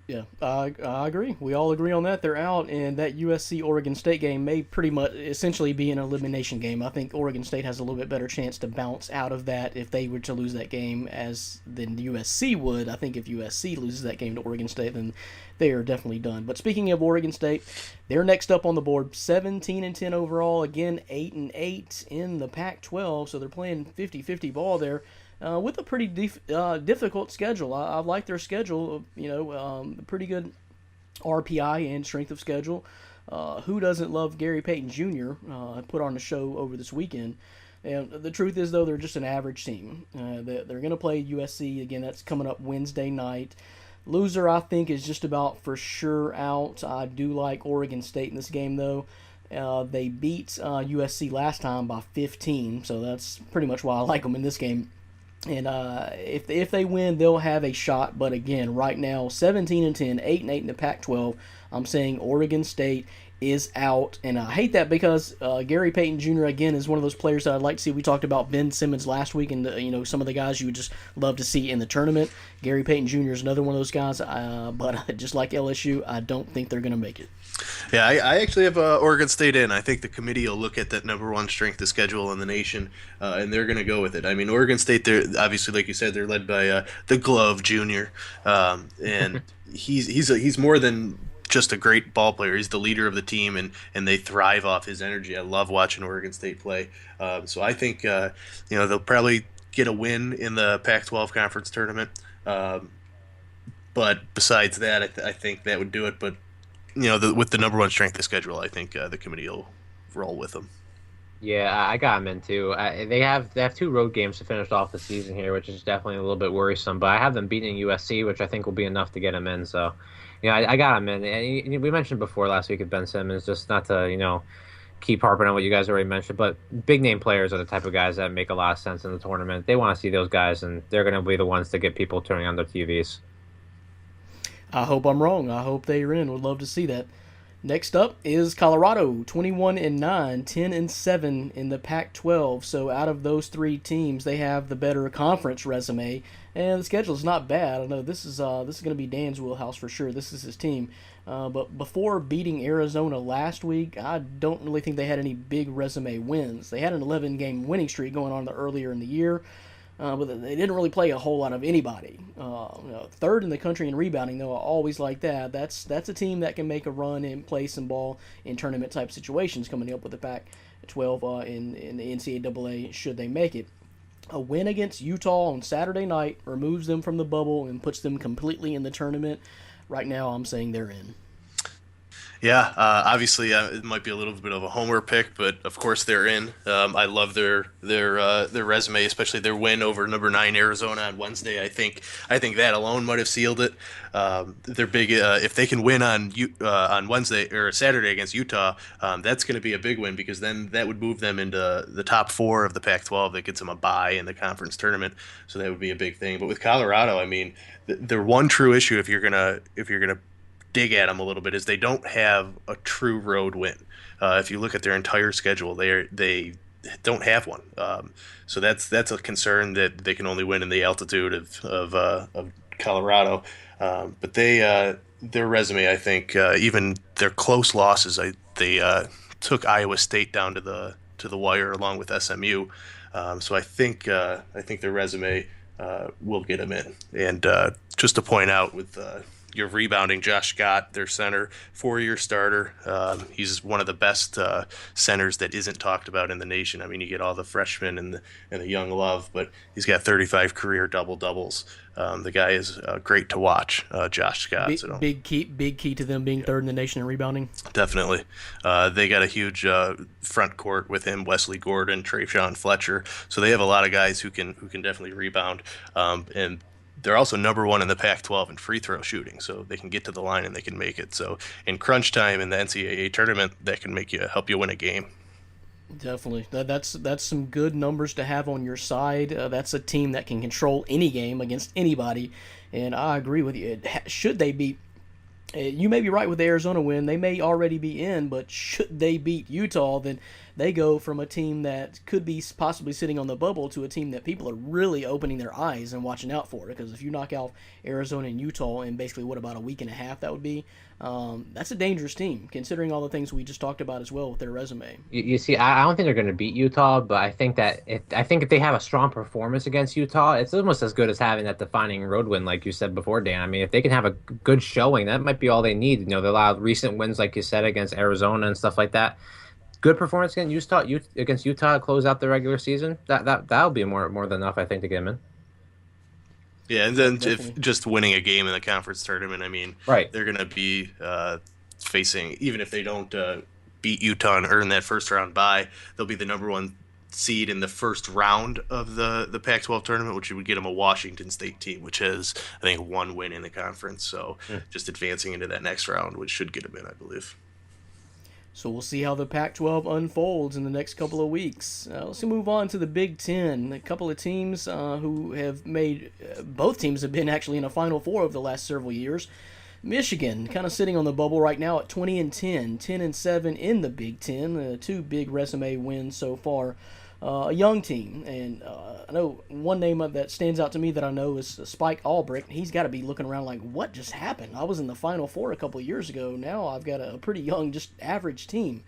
Yeah, I agree. We all agree on that. They're out, and that USC Oregon State game may pretty much essentially be an elimination game. I think Oregon State has a little bit better chance to bounce out of that if they were to lose that game than USC would. I think if USC loses that game to Oregon State, then they are definitely done. But speaking of Oregon State, they're next up on the board, 17-10 overall. Again, 8-8 in the Pac-12, so they're playing 50-50 ball there. With a pretty difficult schedule. I like their schedule, pretty good RPI and strength of schedule. Who doesn't love Gary Payton Jr.? Put on the show over this weekend. And the truth is, though, they're just an average team. They're going to play USC. Again, that's coming up Wednesday night. Loser, I think, is just about for sure out. I do like Oregon State in this game, though. They beat USC last time by 15, so that's pretty much why I like them in this game. And if they win, they'll have a shot. But again, right now, 17-10, 8-8 in the Pac-12. I'm saying Oregon State is out, and I hate that because Gary Payton Jr. again is one of those players that I'd like to see. We talked about Ben Simmons last week, and some of the guys you would just love to see in the tournament. Gary Payton Jr. is another one of those guys, but just like LSU, I don't think they're going to make it. Yeah, I actually have Oregon State in. I think the committee will look at that number one strength of schedule in the nation, and they're going to go with it. I mean, Oregon State, they're obviously, like you said, they're led by the Glove Jr., and he's more than just a great ball player. He's the leader of the team, and they thrive off his energy. I love watching Oregon State play. So I think they'll probably get a win in the Pac-12 conference tournament. But besides that, I think that would do it. But with the number one strength of schedule, I think the committee will roll with them. Yeah, I got them in too. They have 2 road games to finish off the season here, which is definitely a little bit worrisome. But I have them beating USC, which I think will be enough to get them in. So, I got them in. And we mentioned before last week of Ben Simmons, just not to keep harping on what you guys already mentioned, but big name players are the type of guys that make a lot of sense in the tournament. They want to see those guys, and they're going to be the ones to get people turning on their TVs. I hope I'm wrong. I hope they're in. Would love to see that. Next up is Colorado, 21-9, 10-7 in the Pac-12. So out of those 3 teams, they have the better conference resume, and the schedule is not bad. I know this is going to be Dan's wheelhouse for sure. This is his team. But before beating Arizona last week, I don't really think they had any big resume wins. They had an 11-game winning streak going on earlier in the year. But they didn't really play a whole lot of anybody. Third in the country in rebounding, though. I always like that. That's a team that can make a run and play some ball in tournament-type situations coming up with the Pac-12 in the NCAA should they make it. A win against Utah on Saturday night removes them from the bubble and puts them completely in the tournament. Right now, I'm saying they're in. Yeah, obviously it might be a little bit of a homer pick, but of course they're in. I love their resume, especially their win over number 9 Arizona on Wednesday. I think that alone might have sealed it. They're big if they can win on Wednesday or Saturday against Utah. That's going to be a big win because then that would move them into the top 4 of the Pac-12. That gets them a bye in the conference tournament, so that would be a big thing. But with Colorado, I mean, their one true issue if you're gonna dig at them a little bit is they don't have a true road win. If you look at their entire schedule, they don't have one. So that's a concern that they can only win in the altitude of Colorado. But their resume, I think, even their close losses, they took Iowa State down to the wire along with SMU. So I think their resume will get them in. And just to point out with your rebounding, Josh Scott, their center, 4-year starter. He's one of the best centers that isn't talked about in the nation. I mean, you get all the freshmen and the young love, but he's got 35 career double-doubles. The guy is great to watch, Josh Scott. Big key to them being third in the nation in rebounding. Definitely. They got a huge front court with him, Wesley Gordon, Trayshawn Fletcher. So they have a lot of guys who can definitely rebound. And they're also number 1 in the Pac-12 in free throw shooting, so they can get to the line and they can make it. So in crunch time in the NCAA tournament, that can help you win a game. Definitely, that's some good numbers to have on your side. That's a team that can control any game against anybody, and I agree with you. Should they beat? You may be right with the Arizona win; they may already be in. But should they beat Utah, then they go from a team that could be possibly sitting on the bubble to a team that people are really opening their eyes and watching out for. Because if you knock out Arizona and Utah in basically about a week and a half that would be, that's a dangerous team considering all the things we just talked about as well with their resume. You see, I don't think they're going to beat Utah, but I think if they have a strong performance against Utah, it's almost as good as having that defining road win, like you said before, Dan. I mean, if they can have a good showing, that might be all they need. They allowed recent wins, like you said, against Arizona and stuff like that. Good performance against Utah to close out the regular season. That'll be more than enough, I think, to get them in. Yeah, and then if just winning a game in the conference tournament, I mean, right, they're going to be facing, even if they don't beat Utah and earn that first round bye, they'll be the number one seed in the first round of the Pac-12 tournament, which would get them a Washington State team, which has, I think, one win in the conference. So just advancing into that next round, which should get them in, I believe. So we'll see how the Pac-12 unfolds in the next couple of weeks. Let's move on to the Big Ten. A couple of teams who have made, both teams have been actually in a Final Four over the last several years. Michigan kind of sitting on the bubble right now at 20-10, 10-7 in the Big Ten. Two big resume wins so far. A young team, and I know one name that stands out to me that I know is Spike Albrecht. He's got to be looking around like, what just happened? I was in the Final Four a couple of years ago. Now I've got a pretty young, just average team.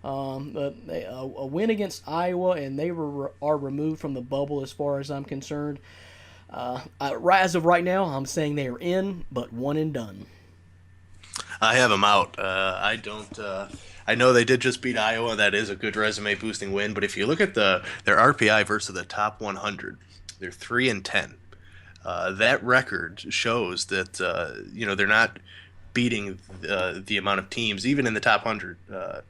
But a win against Iowa, and they are removed from the bubble as far as I'm concerned. As of right now, I'm saying they are in, but one and done. I have them out. I know they did just beat Iowa. That is a good resume boosting win. But if you look at their RPI versus the top 100, they're 3-10. That record shows that they're not beating the amount of teams, even in the top 100,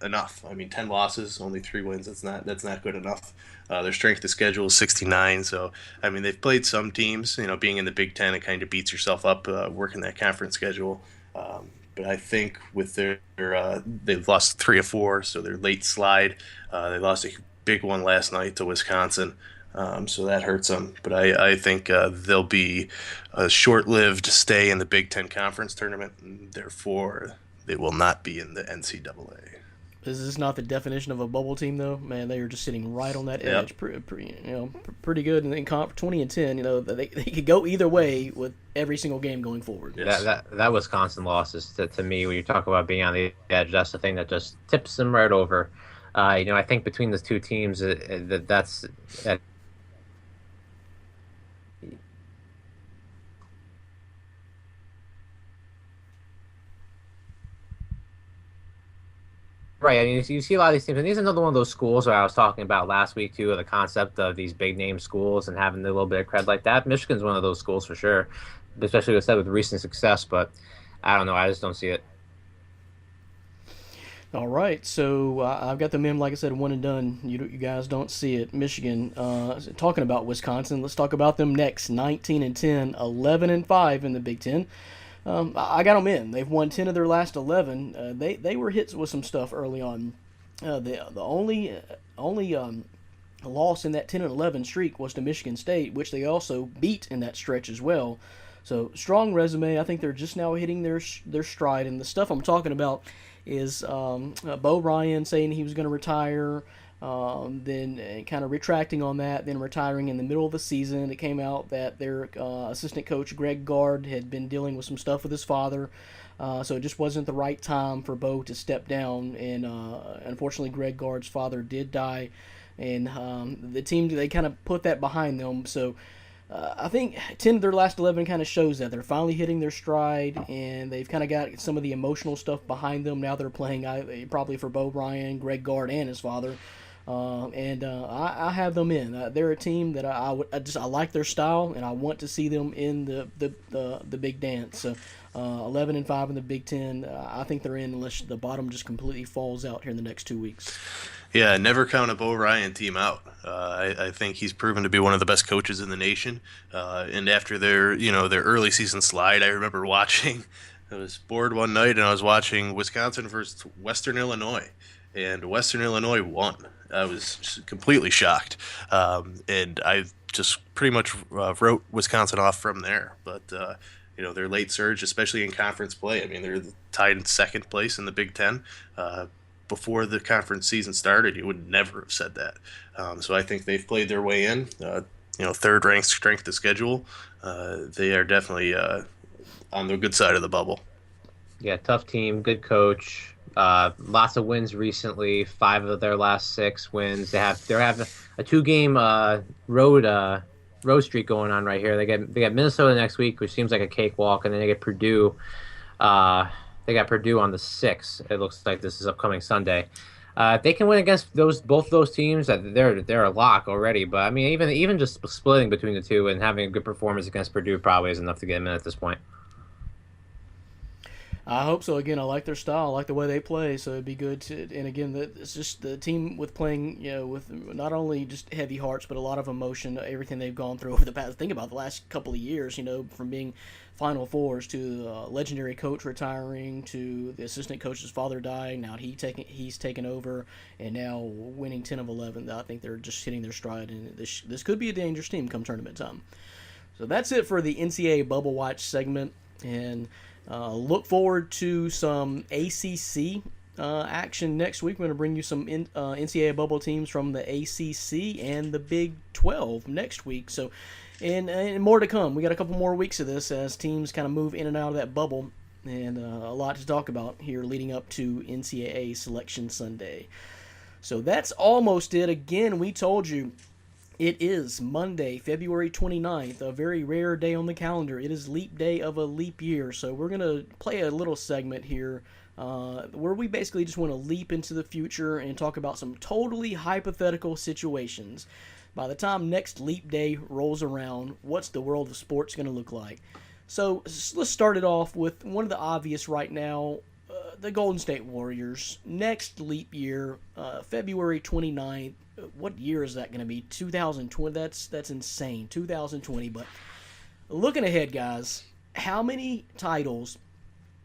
enough. I mean, 10 losses, only 3 wins. That's not good enough. Their strength of schedule is 69. So I mean, they've played some teams. Being in the Big Ten, it kind of beats yourself up working that conference schedule. But I think with they've lost 3 or 4, so their late slide. They lost a big one last night to Wisconsin, so that hurts them. But I think they'll be a short-lived stay in the Big Ten Conference tournament, and therefore they will not be in the NCAA. Is this not the definition of a bubble team, though? Man, they are just sitting right on that edge. Yep. Pretty good. And then 20-10, they could go either way with every single game going forward. Yes. That Wisconsin loss is to me, when you talk about being on the edge, that's the thing that just tips them right over. I think between the two teams, that's right. I mean, you see a lot of these teams, and these are another one of those schools where I was talking about last week, too, of the concept of these big-name schools and having a little bit of cred like that. Michigan's one of those schools for sure, especially with recent success, but I don't know. I just don't see it. All right, so I've got them in, like I said, one and done. You guys don't see it. Michigan, talking about Wisconsin, let's talk about them next. 19-10, 11-5 in the Big Ten. I got them in. They've won 10 of their last 11. They were hit with some stuff early on. The only loss in that 10-11 streak was to Michigan State, which they also beat in that stretch as well. So strong resume. I think they're just now hitting their stride. And the stuff I'm talking about is Bo Ryan saying he was going to retire. Then kind of retracting on that, then retiring in the middle of the season. It came out that their assistant coach, Greg Gard, had been dealing with some stuff with his father, so it just wasn't the right time for Bo to step down, and unfortunately Greg Gard's father did die, and the team, they kind of put that behind them, so I think 10 of their last 11 kind of shows that they're finally hitting their stride, and they've kind of got some of the emotional stuff behind them. Now they're playing probably for Bo Ryan, Greg Gard, and his father. I have them in. They're a team that I like their style, and I want to see them in the big dance. So 11-5 in the Big Ten. I think they're in unless the bottom just completely falls out here in the next 2 weeks. Yeah, never count a Bo Ryan team out. I think he's proven to be one of the best coaches in the nation. And after their early season slide, I remember watching. I was bored one night and I was watching Wisconsin versus Western Illinois, and Western Illinois won. I was completely shocked, and I just pretty much wrote Wisconsin off from there. But their late surge, especially in conference play. I mean, they're tied in second place in the Big Ten. before the conference season started, you would never have said that. So I think they've played their way in. Third ranked strength of schedule. They are definitely on the good side of the bubble. Yeah, tough team, good coach. Lots of wins recently. 5 of their last 6 wins. They're having a 2-game road streak going on right here. They got Minnesota next week, which seems like a cakewalk, and then they get Purdue. They got Purdue on the 6th. It looks like this is upcoming Sunday. If they can win against both those teams, they're a lock already. But I mean, even just splitting between the two and having a good performance against Purdue probably is enough to get them in at this point. I hope so. Again, I like their style, I like the way they play, so it'd be good to. And again, it's just the team with playing, with not only just heavy hearts, but a lot of emotion. Everything they've gone through over the past. Think about the last couple of years. From being Final Fours to legendary coach retiring to the assistant coach's father dying. Now he's taken over, and now winning 10 of 11. I think they're just hitting their stride, and this could be a dangerous team come tournament time. So that's it for the NCAA Bubble Watch segment, and. Look forward to some ACC action next week. We're going to bring you some NCAA bubble teams from the ACC and the Big 12 next week. So, and more to come. We got a couple more weeks of this as teams kind of move in and out of that bubble, and a lot to talk about here leading up to NCAA Selection Sunday. So that's almost it. Again, we told you. It is Monday, February 29th, a very rare day on the calendar. It is leap day of a leap year, so we're going to play a little segment here where we basically just want to leap into the future and talk about some totally hypothetical situations. By the time next leap day rolls around, what's the world of sports going to look like? So let's start it off with one of the obvious right now, the Golden State Warriors. Next leap year, February 29th. What year is that going to be? 2020. That's insane. 2020. But looking ahead, guys, how many titles?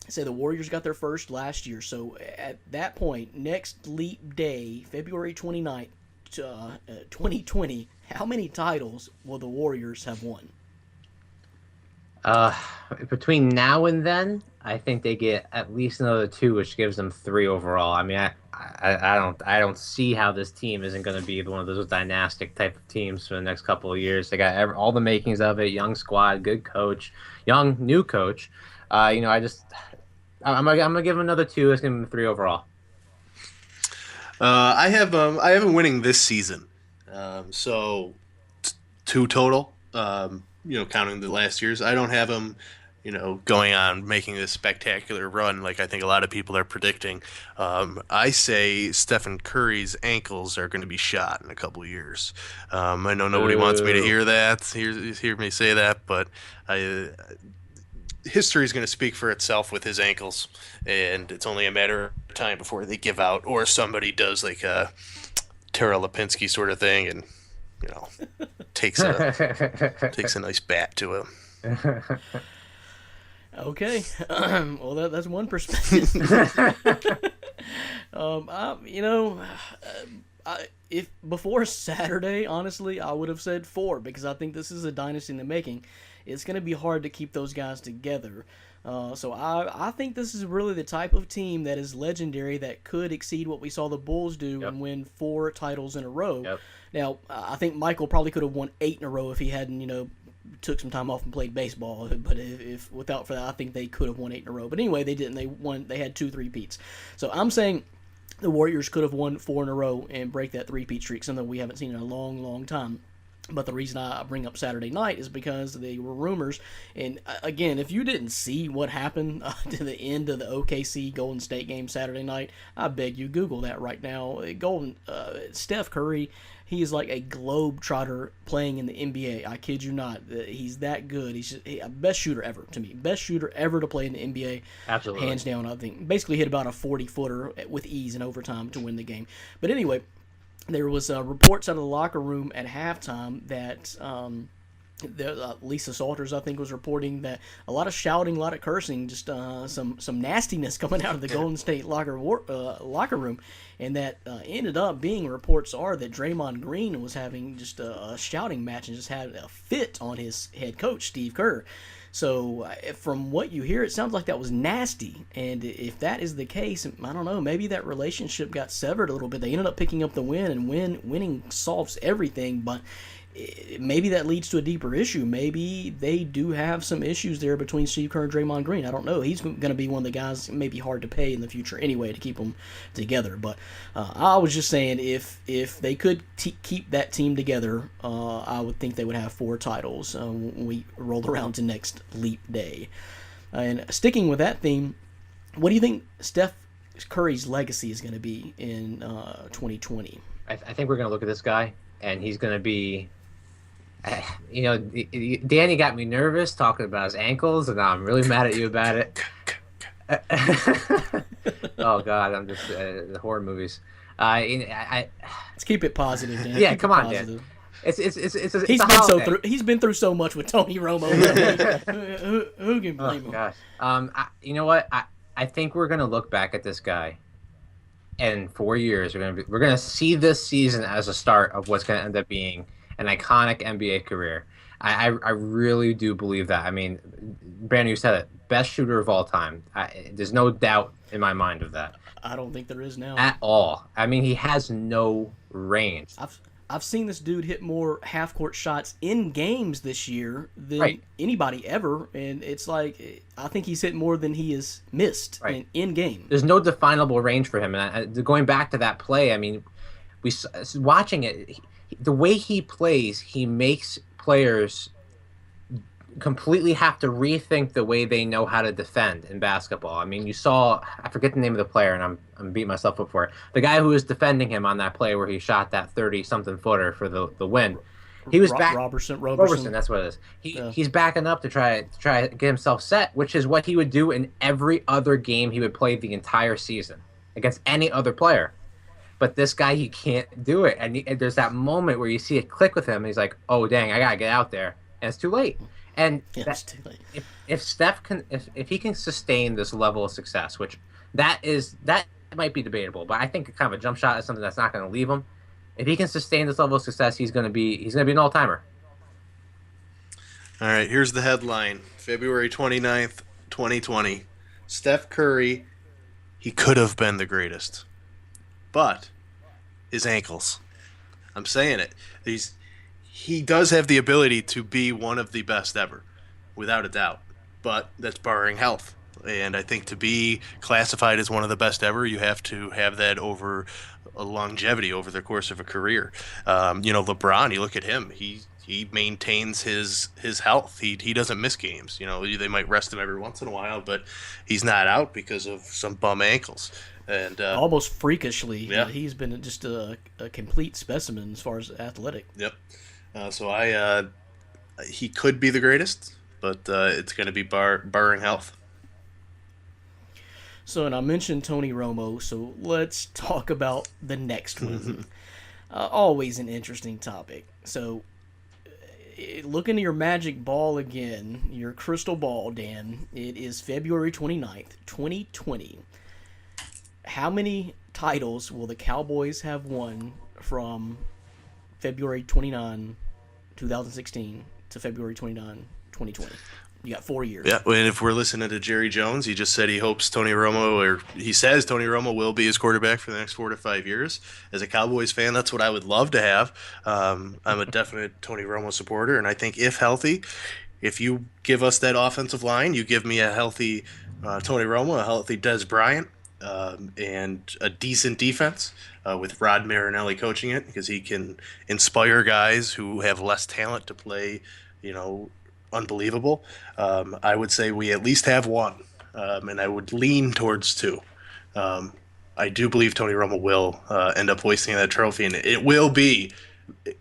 Say the Warriors got their first last year. So at that point, next leap day, February 29th, 2020, how many titles will the Warriors have won? Between now and then, I think they get at least another 2, which gives them 3 overall. I mean, I don't see how this team isn't going to be one of those dynastic type of teams for the next couple of years. They got all the makings of it: young squad, good coach, young new coach. I'm gonna give them another 2. It's gonna give them 3 overall. I have them winning this season, so 2 total. Counting the last year's. I don't have them, going on making this spectacular run like I think a lot of people are predicting. I say Stephen Curry's ankles are going to be shot in a couple of years. I know nobody wants me to hear me say that, but history is going to speak for itself with his ankles, and it's only a matter of time before they give out or somebody does like a Tara Lipinski sort of thing and takes a nice bat to him. Okay, well that's one perspective. If before Saturday, honestly, I would have said 4 because I think this is a dynasty in the making. It's going to be hard to keep those guys together. So I think this is really the type of team that is legendary that could exceed what we saw the Bulls do and win 4 titles in a row. Yep. Now, I think Michael probably could have won 8 in a row if he hadn't, took some time off and played baseball. But if without for that, I think they could have won 8 in a row. But anyway, they didn't. They had 2 3-peats. So I'm saying the Warriors could have won 4 in a row and break that 3-peat streak, something we haven't seen in a long, long time. But the reason I bring up Saturday night is because they were rumors. And again, if you didn't see what happened to the end of the OKC Golden State game Saturday night, I beg you, Google that right now. Steph Curry, he is like a globetrotter playing in the NBA. I kid you not. He's that good. He's just best shooter ever to me. Best shooter ever to play in the NBA. Absolutely. Hands down, I think. Basically hit about a 40-footer with ease in overtime to win the game. But anyway, there was reports out of the locker room at halftime that Lisa Salters, I think, was reporting that a lot of shouting, a lot of cursing, just some nastiness coming out of the Golden State locker room, and that ended up being reports are that Draymond Green was having just a shouting match and just had a fit on his head coach, Steve Kerr. So from what you hear, it sounds like that was nasty. And if that is the case, I don't know, maybe that relationship got severed a little bit. They ended up picking up the win, and winning solves everything, but maybe that leads to a deeper issue. Maybe they do have some issues there between Steve Kerr and Draymond Green. I don't know. He's going to be one of the guys maybe hard to pay in the future anyway to keep them together. But I was just saying if they could keep that team together, I would think they would have 4 titles when we roll around to next Leap Day. And sticking with that theme, what do you think Steph Curry's legacy is going to be in 2020? I think we're going to look at this guy, and he's going to be... Danny got me nervous talking about his ankles, and I'm really mad at you about it. Oh God, I'm just the horror movies. Let's keep it positive, Dan. Yeah, come on, Dan. He's been through so much with Tony Romo. Who can blame him? Gosh. You know what? I think we're gonna look back at this guy, and in 4 years we're gonna see this season as a start of what's gonna end up being an iconic NBA career. I really do believe that. I mean, Brandon, you said it. Best shooter of all time. There's no doubt in my mind of that. I don't think there is now. At all. I mean, he has no range. I've seen this dude hit more half-court shots in games this year than anybody ever, and it's like I think he's hit more than he has missed in game. There's no definable range for him. And going back to that play, I mean, watching it, the way he plays, he makes players completely have to rethink the way they know how to defend in basketball. I mean, you saw, I forget the name of the player, and I'm beating myself up for it. The guy who was defending him on that play where he shot that 30-something footer for the win. He was Roberson, that's what it is. He's backing up to try to get himself set, which is what he would do in every other game he would play the entire season against any other player. But this guy, he can't do it. And there's that moment where you see it click with him, and he's like, oh, dang, I got to get out there. And it's too late. And it's too late. If Steph can, if he can sustain this level of success, which that might be debatable, but I think kind of a jump shot is something that's not going to leave him. If he can sustain this level of success, he's going to be an all-timer. All right, here's the headline. February 29th, 2020. Steph Curry, he could have been the greatest. But his ankles. I'm saying it. He does have the ability to be one of the best ever, without a doubt. But that's barring health. And I think to be classified as one of the best ever, you have to have that over a longevity over the course of a career. LeBron, you look at him, he maintains his health. He doesn't miss games. They might rest him every once in a while, but he's not out because of some bum ankles. And almost freakishly, he's been just a complete specimen as far as athletic. Yep. He could be the greatest, but it's going to be barring health. So, and I mentioned Tony Romo, so let's talk about the next one. Always an interesting topic. So, look into your magic ball again, your crystal ball, Dan. It is February 29th, 2020. How many titles will the Cowboys have won from February 29, 2016 to February 29, 2020? You got 4 years. Yeah, and if we're listening to Jerry Jones, he just said he hopes Tony Romo will be his quarterback for the next 4 to 5 years. As a Cowboys fan, that's what I would love to have. I'm a definite Tony Romo supporter, and I think if healthy, if you give us that offensive line, you give me a healthy Tony Romo, a healthy Des Bryant, and a decent defense with Rod Marinelli coaching it, because he can inspire guys who have less talent to play, unbelievable. I would say we at least have one, and I would lean towards 2. I do believe Tony Romo will end up hoisting that trophy, and it will be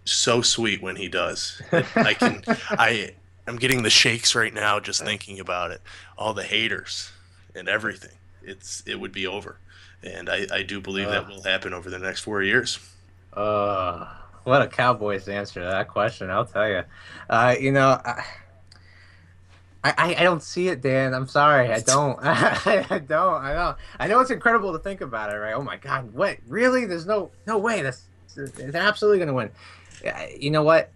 so sweet when he does. I'm getting the shakes right now just thinking about it. All the haters and everything. It would be over, and I do believe that will happen over the next 4 years. What a Cowboys answer to that question, I'll tell you. I don't see it, Dan. I'm sorry, I don't. I don't. I know it's incredible to think about it, right? Oh my God, what? Really? There's no way. They're absolutely going to win. You know what?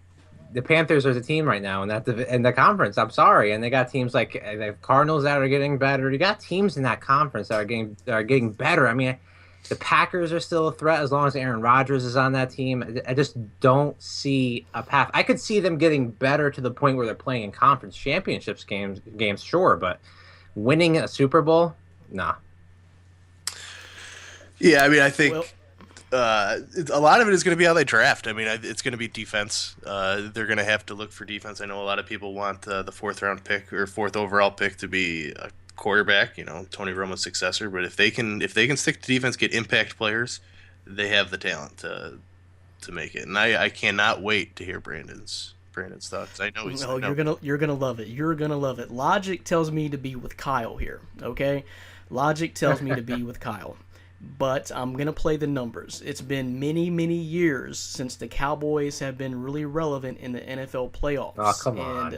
the Panthers are the team right now in the conference. I'm sorry, and they got teams like the Cardinals that are getting better. You got teams in that conference that are getting better. I mean, the Packers are still a threat as long as Aaron Rodgers is on that team. I just don't see a path. I could see them getting better to the point where they're playing in conference championships games, sure, but winning a Super Bowl, nah. Yeah, I mean, I think a lot of it is going to be how they draft. I mean, it's going to be defense. They're going to have to look for defense. I know a lot of people want the fourth round pick or fourth overall pick to be a quarterback, Tony Romo's successor. But if they can stick to defense, get impact players, they have the talent to make it. And I cannot wait to hear Brandon's thoughts. I know he's. Oh, you're gonna love it. You're gonna love it. Logic tells me to be with Kyle here. Okay, logic tells me to be with Kyle. But I'm going to play the numbers. It's been many, many years since the Cowboys have been really relevant in the NFL playoffs. Oh, come on.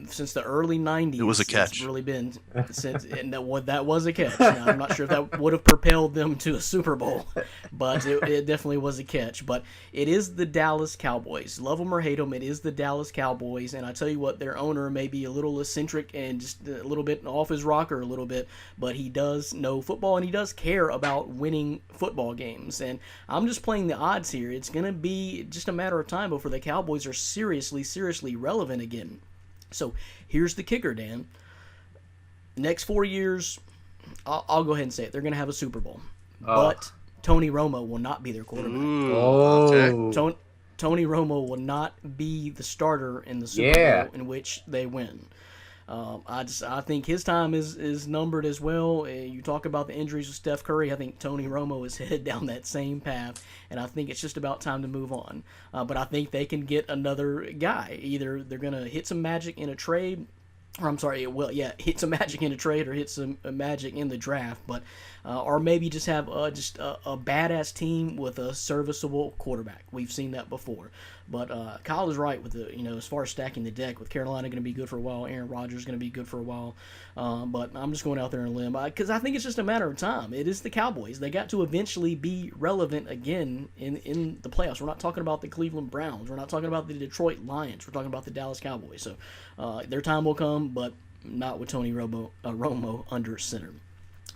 Since the early 90s. It was a catch. It's really been since, and that was a catch. Now, I'm not sure if that would have propelled them to a Super Bowl, but it definitely was a catch. But it is the Dallas Cowboys. Love them or hate them, it is the Dallas Cowboys. And I tell you what, their owner may be a little eccentric and just a little bit off his rocker a little bit, but he does know football and he does care about winning football games. And I'm just playing the odds here. It's going to be just a matter of time before the Cowboys are seriously relevant again. So here's the kicker, Dan. Next 4 years, I'll go ahead and say it. They're going to have a Super Bowl. But Tony Romo will not be their quarterback. Okay. Tony Romo will not be the starter in the Super Bowl in which they win. I think his time is numbered as well. You talk about the injuries with Steph Curry. I think Tony Romo is headed down that same path, and I think it's just about time to move on. But I think they can get another guy. Either they're going to hit some magic in a trade, hit some magic in a trade or hit some magic in the draft, but or maybe just have a badass team with a serviceable quarterback. We've seen that before. But Kyle is right with as far as stacking the deck, with Carolina going to be good for a while, Aaron Rodgers going to be good for a while. But I'm just going out there on a limb because I think it's just a matter of time. It is the Cowboys. They got to eventually be relevant again in the playoffs. We're not talking about the Cleveland Browns. We're not talking about the Detroit Lions. We're talking about the Dallas Cowboys. So their time will come, but not with Tony Romo under center.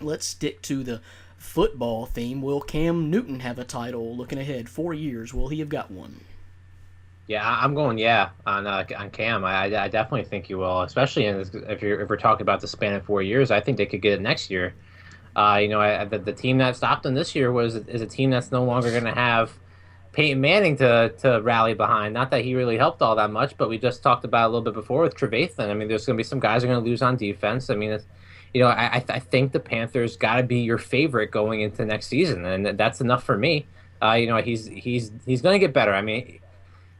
Let's stick to the football theme. Will Cam Newton have a title looking ahead? 4 years. Will he have got one? Yeah, I'm going on Cam. I definitely think he will, especially if we're talking about the span of 4 years. I think they could get it next year. The team that stopped them this year is a team that's no longer going to have Peyton Manning to rally behind. Not that he really helped all that much, but we just talked about a little bit before with Trevathan. I mean, there's going to be some guys who are going to lose on defense. I mean, I think the Panthers got to be your favorite going into next season, and that's enough for me. He's going to get better. I mean,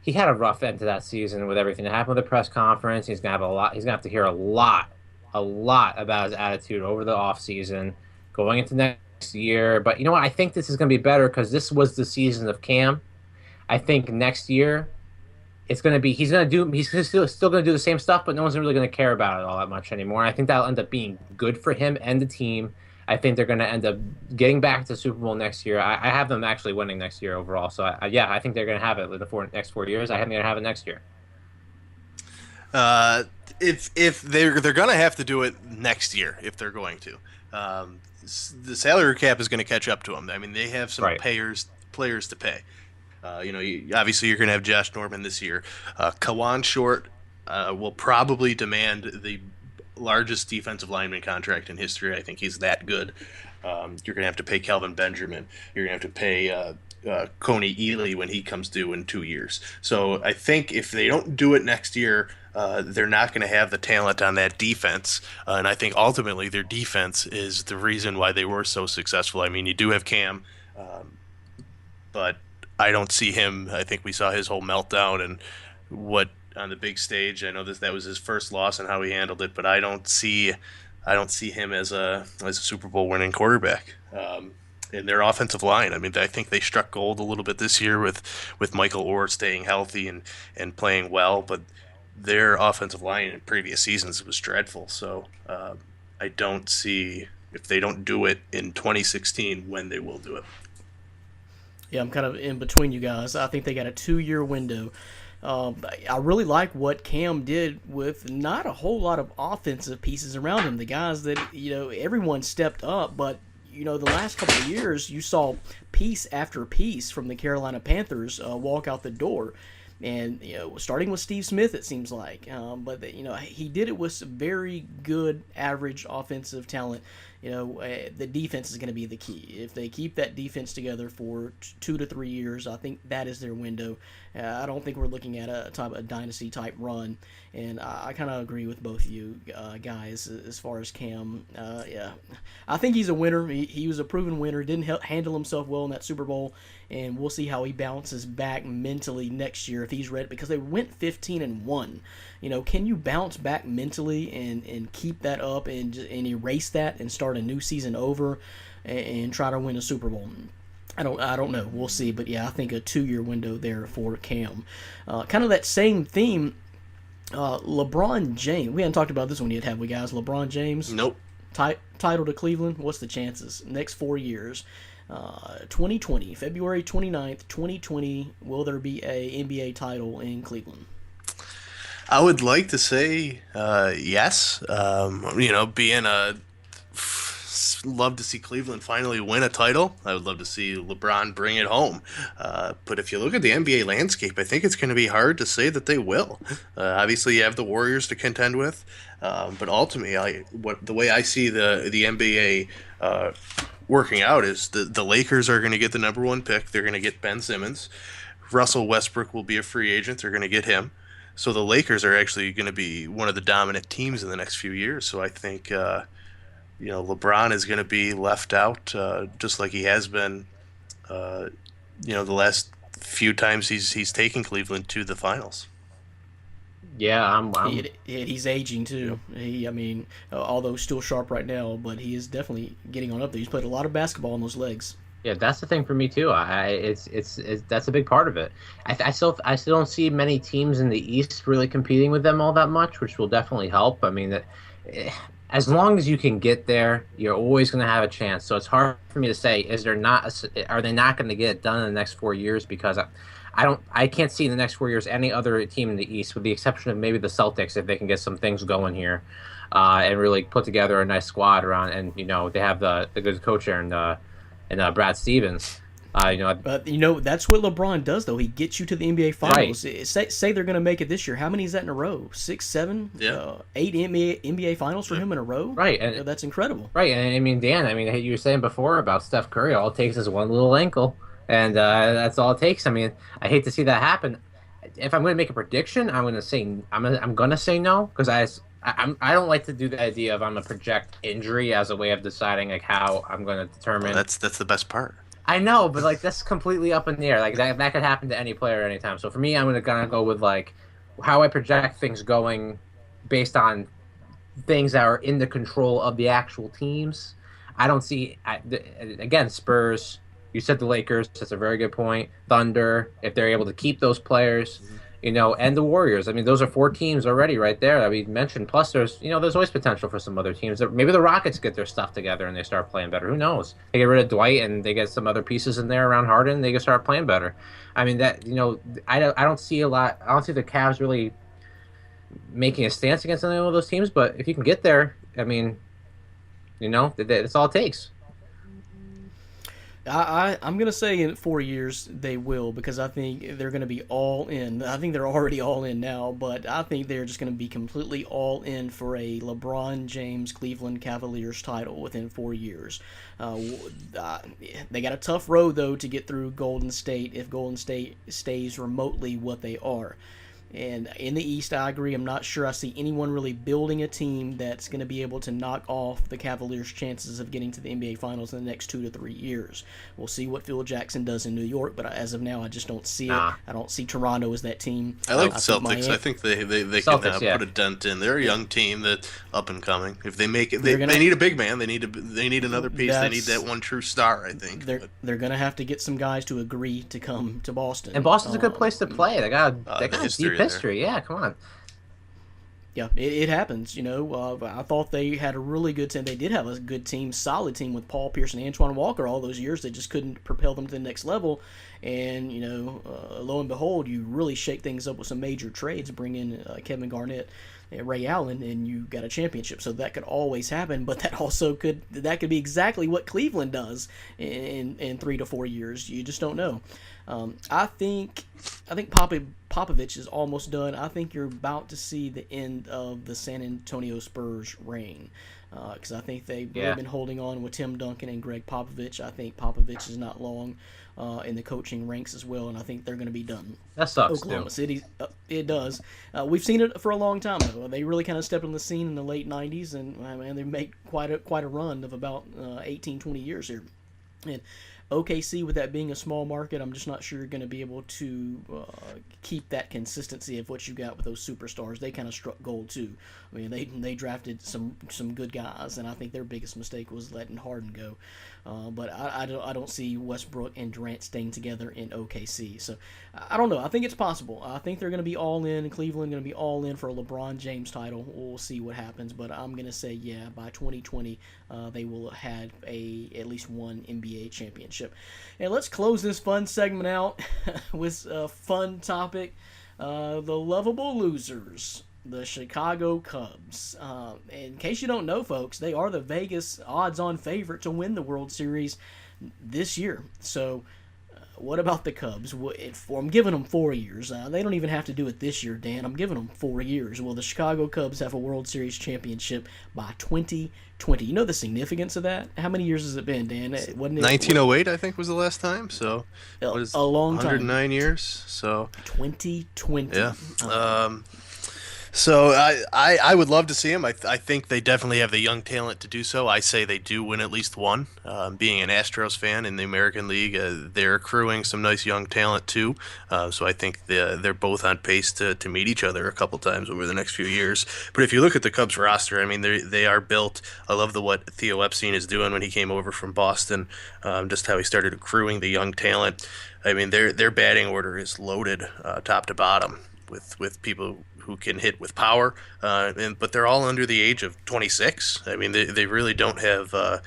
he had a rough end to that season with everything that happened with the press conference. He's going to have to hear a lot about his attitude over the offseason going into next year. But you know what? I think this is going to be better because this was the season of Cam. I think next year he's still going to do the same stuff, but no one's really going to care about it all that much anymore. And I think that'll end up being good for him and the team. I think they're going to end up getting back to the Super Bowl next year. I have them actually winning next year overall. So, I think they're going to have it the next 4 years. I think they're going to have it next year. If they're going to have to do it next year, if they're going to. The salary cap is going to catch up to them. I mean, they have some players to pay. Obviously you're going to have Josh Norman this year. Kawan Short will probably demand the largest defensive lineman contract in history. I think he's that good. You're going to have to pay Kelvin Benjamin. You're going to have to pay Coney Ely when he comes due in 2 years. So I think if they don't do it next year, they're not going to have the talent on that defense. And I think ultimately their defense is the reason why they were so successful. I mean, you do have Cam, but I don't see him. I think we saw his whole meltdown and what on the big stage. I know that was his first loss and how he handled it, but I don't see him as a Super Bowl winning quarterback. In their offensive line, I mean, I think they struck gold a little bit this year with Michael Orr staying healthy and playing well, but their offensive line in previous seasons was dreadful. So I don't see, if they don't do it in 2016, when they will do it. Yeah, I'm kind of in between you guys. I think they got a 2-year window. I really like what Cam did with not a whole lot of offensive pieces around him. The guys that, everyone stepped up, but, the last couple of years you saw piece after piece from the Carolina Panthers walk out the door. And, starting with Steve Smith, it seems like. But, he did it with some very good average offensive talent. The defense is going to be the key. If they keep that defense together for 2 to 3 years, I think that is their window. I don't think we're looking at a dynasty type run, and I kind of agree with both of you guys as far as Cam. Yeah, I think he's a winner. He was a proven winner. Didn't handle himself well in that Super Bowl, and we'll see how he bounces back mentally next year if he's ready. Because they went 15-1. Can you bounce back mentally and keep that up and erase that and start a new season over and try to win a Super Bowl? I don't know. We'll see. But yeah, I think a 2-year window there for Cam. Kind of that same theme. LeBron James. We hadn't talked about this one yet, have we, guys? LeBron James. Nope. Title to Cleveland. What's the chances? Next 4 years. 2020, February 29th, 2020. Will there be a NBA title in Cleveland? I would like to say yes. Being love to see Cleveland finally win a title. I would love to see LeBron bring it home. But if you look at the NBA landscape, I think it's going to be hard to say that they will. Obviously, you have the Warriors to contend with, but ultimately, the way I see the NBA working out is the Lakers are going to get the number 1 pick. They're going to get Ben Simmons. Russell Westbrook will be a free agent. They're going to get him. So the Lakers are actually going to be one of the dominant teams in the next few years. So I think, LeBron is going to be left out just like he has been, the last few times he's taken Cleveland to the finals. Yeah, he's aging too. Although still sharp right now, but he is definitely getting on up there. He's played a lot of basketball on those legs. Yeah, that's the thing for me too. It's that's a big part of it. I still don't see many teams in the East really competing with them all that much, which will definitely help. I mean, as long as you can get there, you're always going to have a chance. So it's hard for me to say are they not going to get it done in the next 4 years, because I can't see in the next 4 years any other team in the East, with the exception of maybe the Celtics, if they can get some things going here and really put together a nice squad around, and they have the good coach there and Brad Stevens. But that's what LeBron does, though. He gets you to the NBA Finals. Right. Say they're going to make it this year. How many is that in a row? 6, 7, 8 NBA Finals for him in a row. Right, and that's incredible. Right, and Dan, you were saying before about Steph Curry. All it takes is one little ankle, and that's all it takes. I hate to see that happen. If I'm going to make a prediction, I'm going to say no, because I don't like to do the idea of I'm going to project injury as a way of deciding how I'm going to determine. Well, that's the best part. I know, but that's completely up in the air. That could happen to any player anytime. So for me, I'm going to go with how I project things going based on things that are in the control of the actual teams. I don't see again, Spurs. You said the Lakers. That's a very good point. Thunder, if they're able to keep those players. And the Warriors. Those are 4 teams already right there that we mentioned. Plus, there's always potential for some other teams. Maybe the Rockets get their stuff together and they start playing better. Who knows? They get rid of Dwight and they get some other pieces in there around Harden. They can start playing better. I don't see a lot. I don't see the Cavs really making a stance against any of those teams. But if you can get there, that's all it takes. I'm going to say in 4 years they will, because I think they're going to be all in. I think they're already all in now, but I think they're just going to be completely all in for a LeBron James Cleveland Cavaliers title within 4 years. They got a tough road, though, to get through Golden State if Golden State stays remotely what they are. And in the East, I agree. I'm not sure I see anyone really building a team that's going to be able to knock off the Cavaliers' chances of getting to the NBA Finals in the next 2 to 3 years. We'll see what Phil Jackson does in New York, but as of now, I just don't see it. I don't see Toronto as that team. I like the Celtics. I think they Celtics, can put a dent in. They're a young team that's up and coming. If they make it, they need a big man. They need another piece. They need that one true star, I think. They're going to have to get some guys to agree to come to Boston. And Boston's a good place to play. They got deep history. Yeah, come on. Yeah, it happens. I thought they had a really good team. They did have a good team, solid team with Paul Pierce and Antoine Walker all those years. They just couldn't propel them to the next level. And, lo and behold, you really shake things up with some major trades, bring in Kevin Garnett and Ray Allen, and you got a championship. So that could always happen, but that could be exactly what Cleveland does in 3 to 4 years. You just don't know. I think Popovich is almost done. I think you're about to see the end of the San Antonio Spurs reign, because I think they've really been holding on with Tim Duncan and Greg Popovich. I think Popovich is not long in the coaching ranks as well, and I think they're going to be done. That sucks. Oklahoma City, it does. We've seen it for a long time, though. They really kind of stepped on the scene in the late 90s, and they made quite a run of about 18, 20 years here. And OKC, with that being a small market, I'm just not sure you're going to be able to keep that consistency of what you got with those superstars. They kind of struck gold too. I mean, they drafted some good guys, and I think their biggest mistake was letting Harden go. But I don't see Westbrook and Durant staying together in OKC. So I don't know. I think it's possible. I think they're going to be all in. Cleveland going to be all in for a LeBron James title. We'll see what happens. But I'm going to say, by 2020, they will have had at least one NBA championship. And let's close this fun segment out with a fun topic. The lovable losers. The Chicago Cubs. In case you don't know, folks, they are the Vegas odds-on favorite to win the World Series this year. So, what about the Cubs? I'm giving them 4 years. They don't even have to do it this year, Dan. I'm giving them 4 years. Will the Chicago Cubs have a World Series championship by 2020? You know the significance of that? How many years has it been, Dan? Wasn't it 1908, I think, was the last time. So, a long time. 109 years. So 2020. Yeah. So I would love to see them. I think they definitely have the young talent to do so. I say they do win at least one. Being an Astros fan in the American League, they're accruing some nice young talent too. So I think they're both on pace to meet each other a couple times over the next few years. But if you look at the Cubs roster, I mean, they are built. I love what Theo Epstein is doing when he came over from Boston, just how he started accruing the young talent. I mean, their batting order is loaded top to bottom with people who can hit with power, but they're all under the age of 26. I mean, they really don't have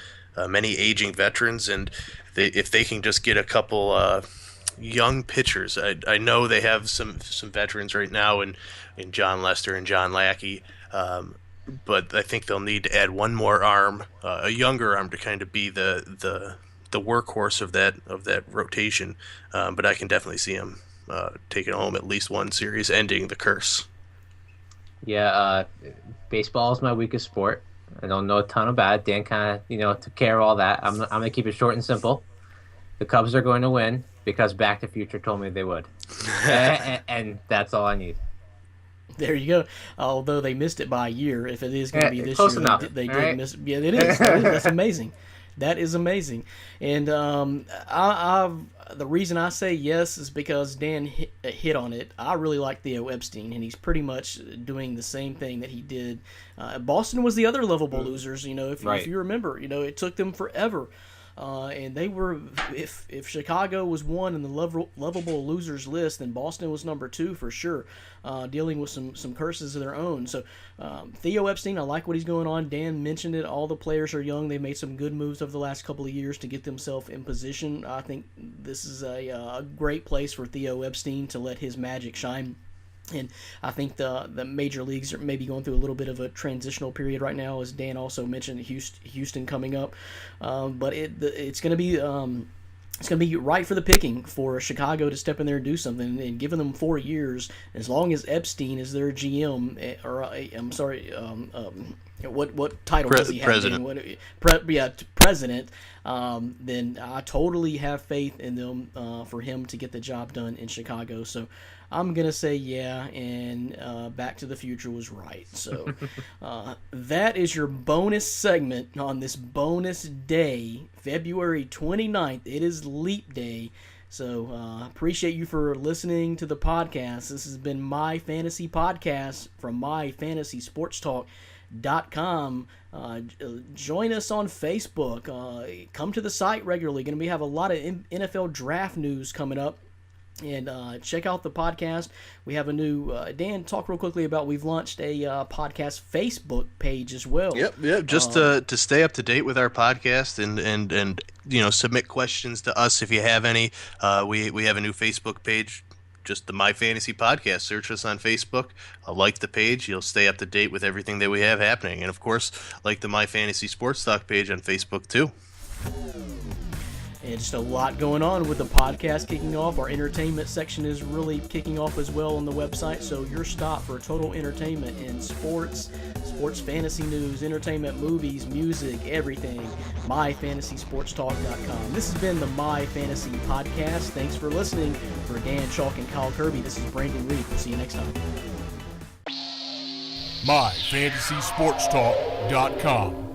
many aging veterans, and if they can just get a couple young pitchers, I know they have some veterans right now in John Lester and John Lackey, but I think they'll need to add one more arm, a younger arm, to kind of be the workhorse of that rotation. But I can definitely see them taking home at least one series, ending the curse. Yeah, baseball is my weakest sport. I don't know a ton about it. Dan kind of, took care of all that. I'm going to keep it short and simple. The Cubs are going to win because Back to the Future told me they would. and that's all I need. There you go. Although they missed it by a year, if it is going to be this close year, enough. they did right? miss it. Yeah, it is. That's amazing. That is amazing. And the reason I say yes is because Dan hit on it. I really like Theo Epstein, and he's pretty much doing the same thing that he did. Boston was the other lovable losers. If you remember, it took them forever. And they were, if Chicago was one in the lovable losers list, then Boston was number 2 for sure, dealing with some curses of their own. So Theo Epstein, I like what he's going on. Dan mentioned it. All the players are young. They made some good moves over the last couple of years to get themselves in position. I think this is a great place for Theo Epstein to let his magic shine. And I think the major leagues are maybe going through a little bit of a transitional period right now, as Dan also mentioned. Houston coming up, but it's going to be right for the picking for Chicago to step in there and do something. And giving them 4 years, as long as Epstein is their GM, what title does he have? President. President. Then I totally have faith in them for him to get the job done in Chicago. So I'm going to say yeah, and Back to the Future was right. So that is your bonus segment on this bonus day, February 29th. It is Leap Day. So appreciate you for listening to the podcast. This has been My Fantasy Podcast from MyFantasySportsTalk.com. Join us on Facebook. Come to the site regularly. Going to have a lot of NFL draft news coming up. And check out the podcast. We have a new Dan. Talk real quickly about we've launched a podcast Facebook page as well. Yep. Just to stay up to date with our podcast and submit questions to us if you have any. We have a new Facebook page. Just the My Fantasy Podcast. Search us on Facebook. Like the page. You'll stay up to date with everything that we have happening. And of course, like the My Fantasy Sports Talk page on Facebook too. And just a lot going on with the podcast kicking off. Our entertainment section is really kicking off as well on the website. So your stop for total entertainment in sports fantasy news, entertainment, movies, music, everything. MyFantasySportsTalk.com. This has been the My Fantasy Podcast. Thanks for listening. For Dan Chalk and Kyle Kirby, this is Brandon Reed. We'll see you next time. MyFantasySportsTalk.com.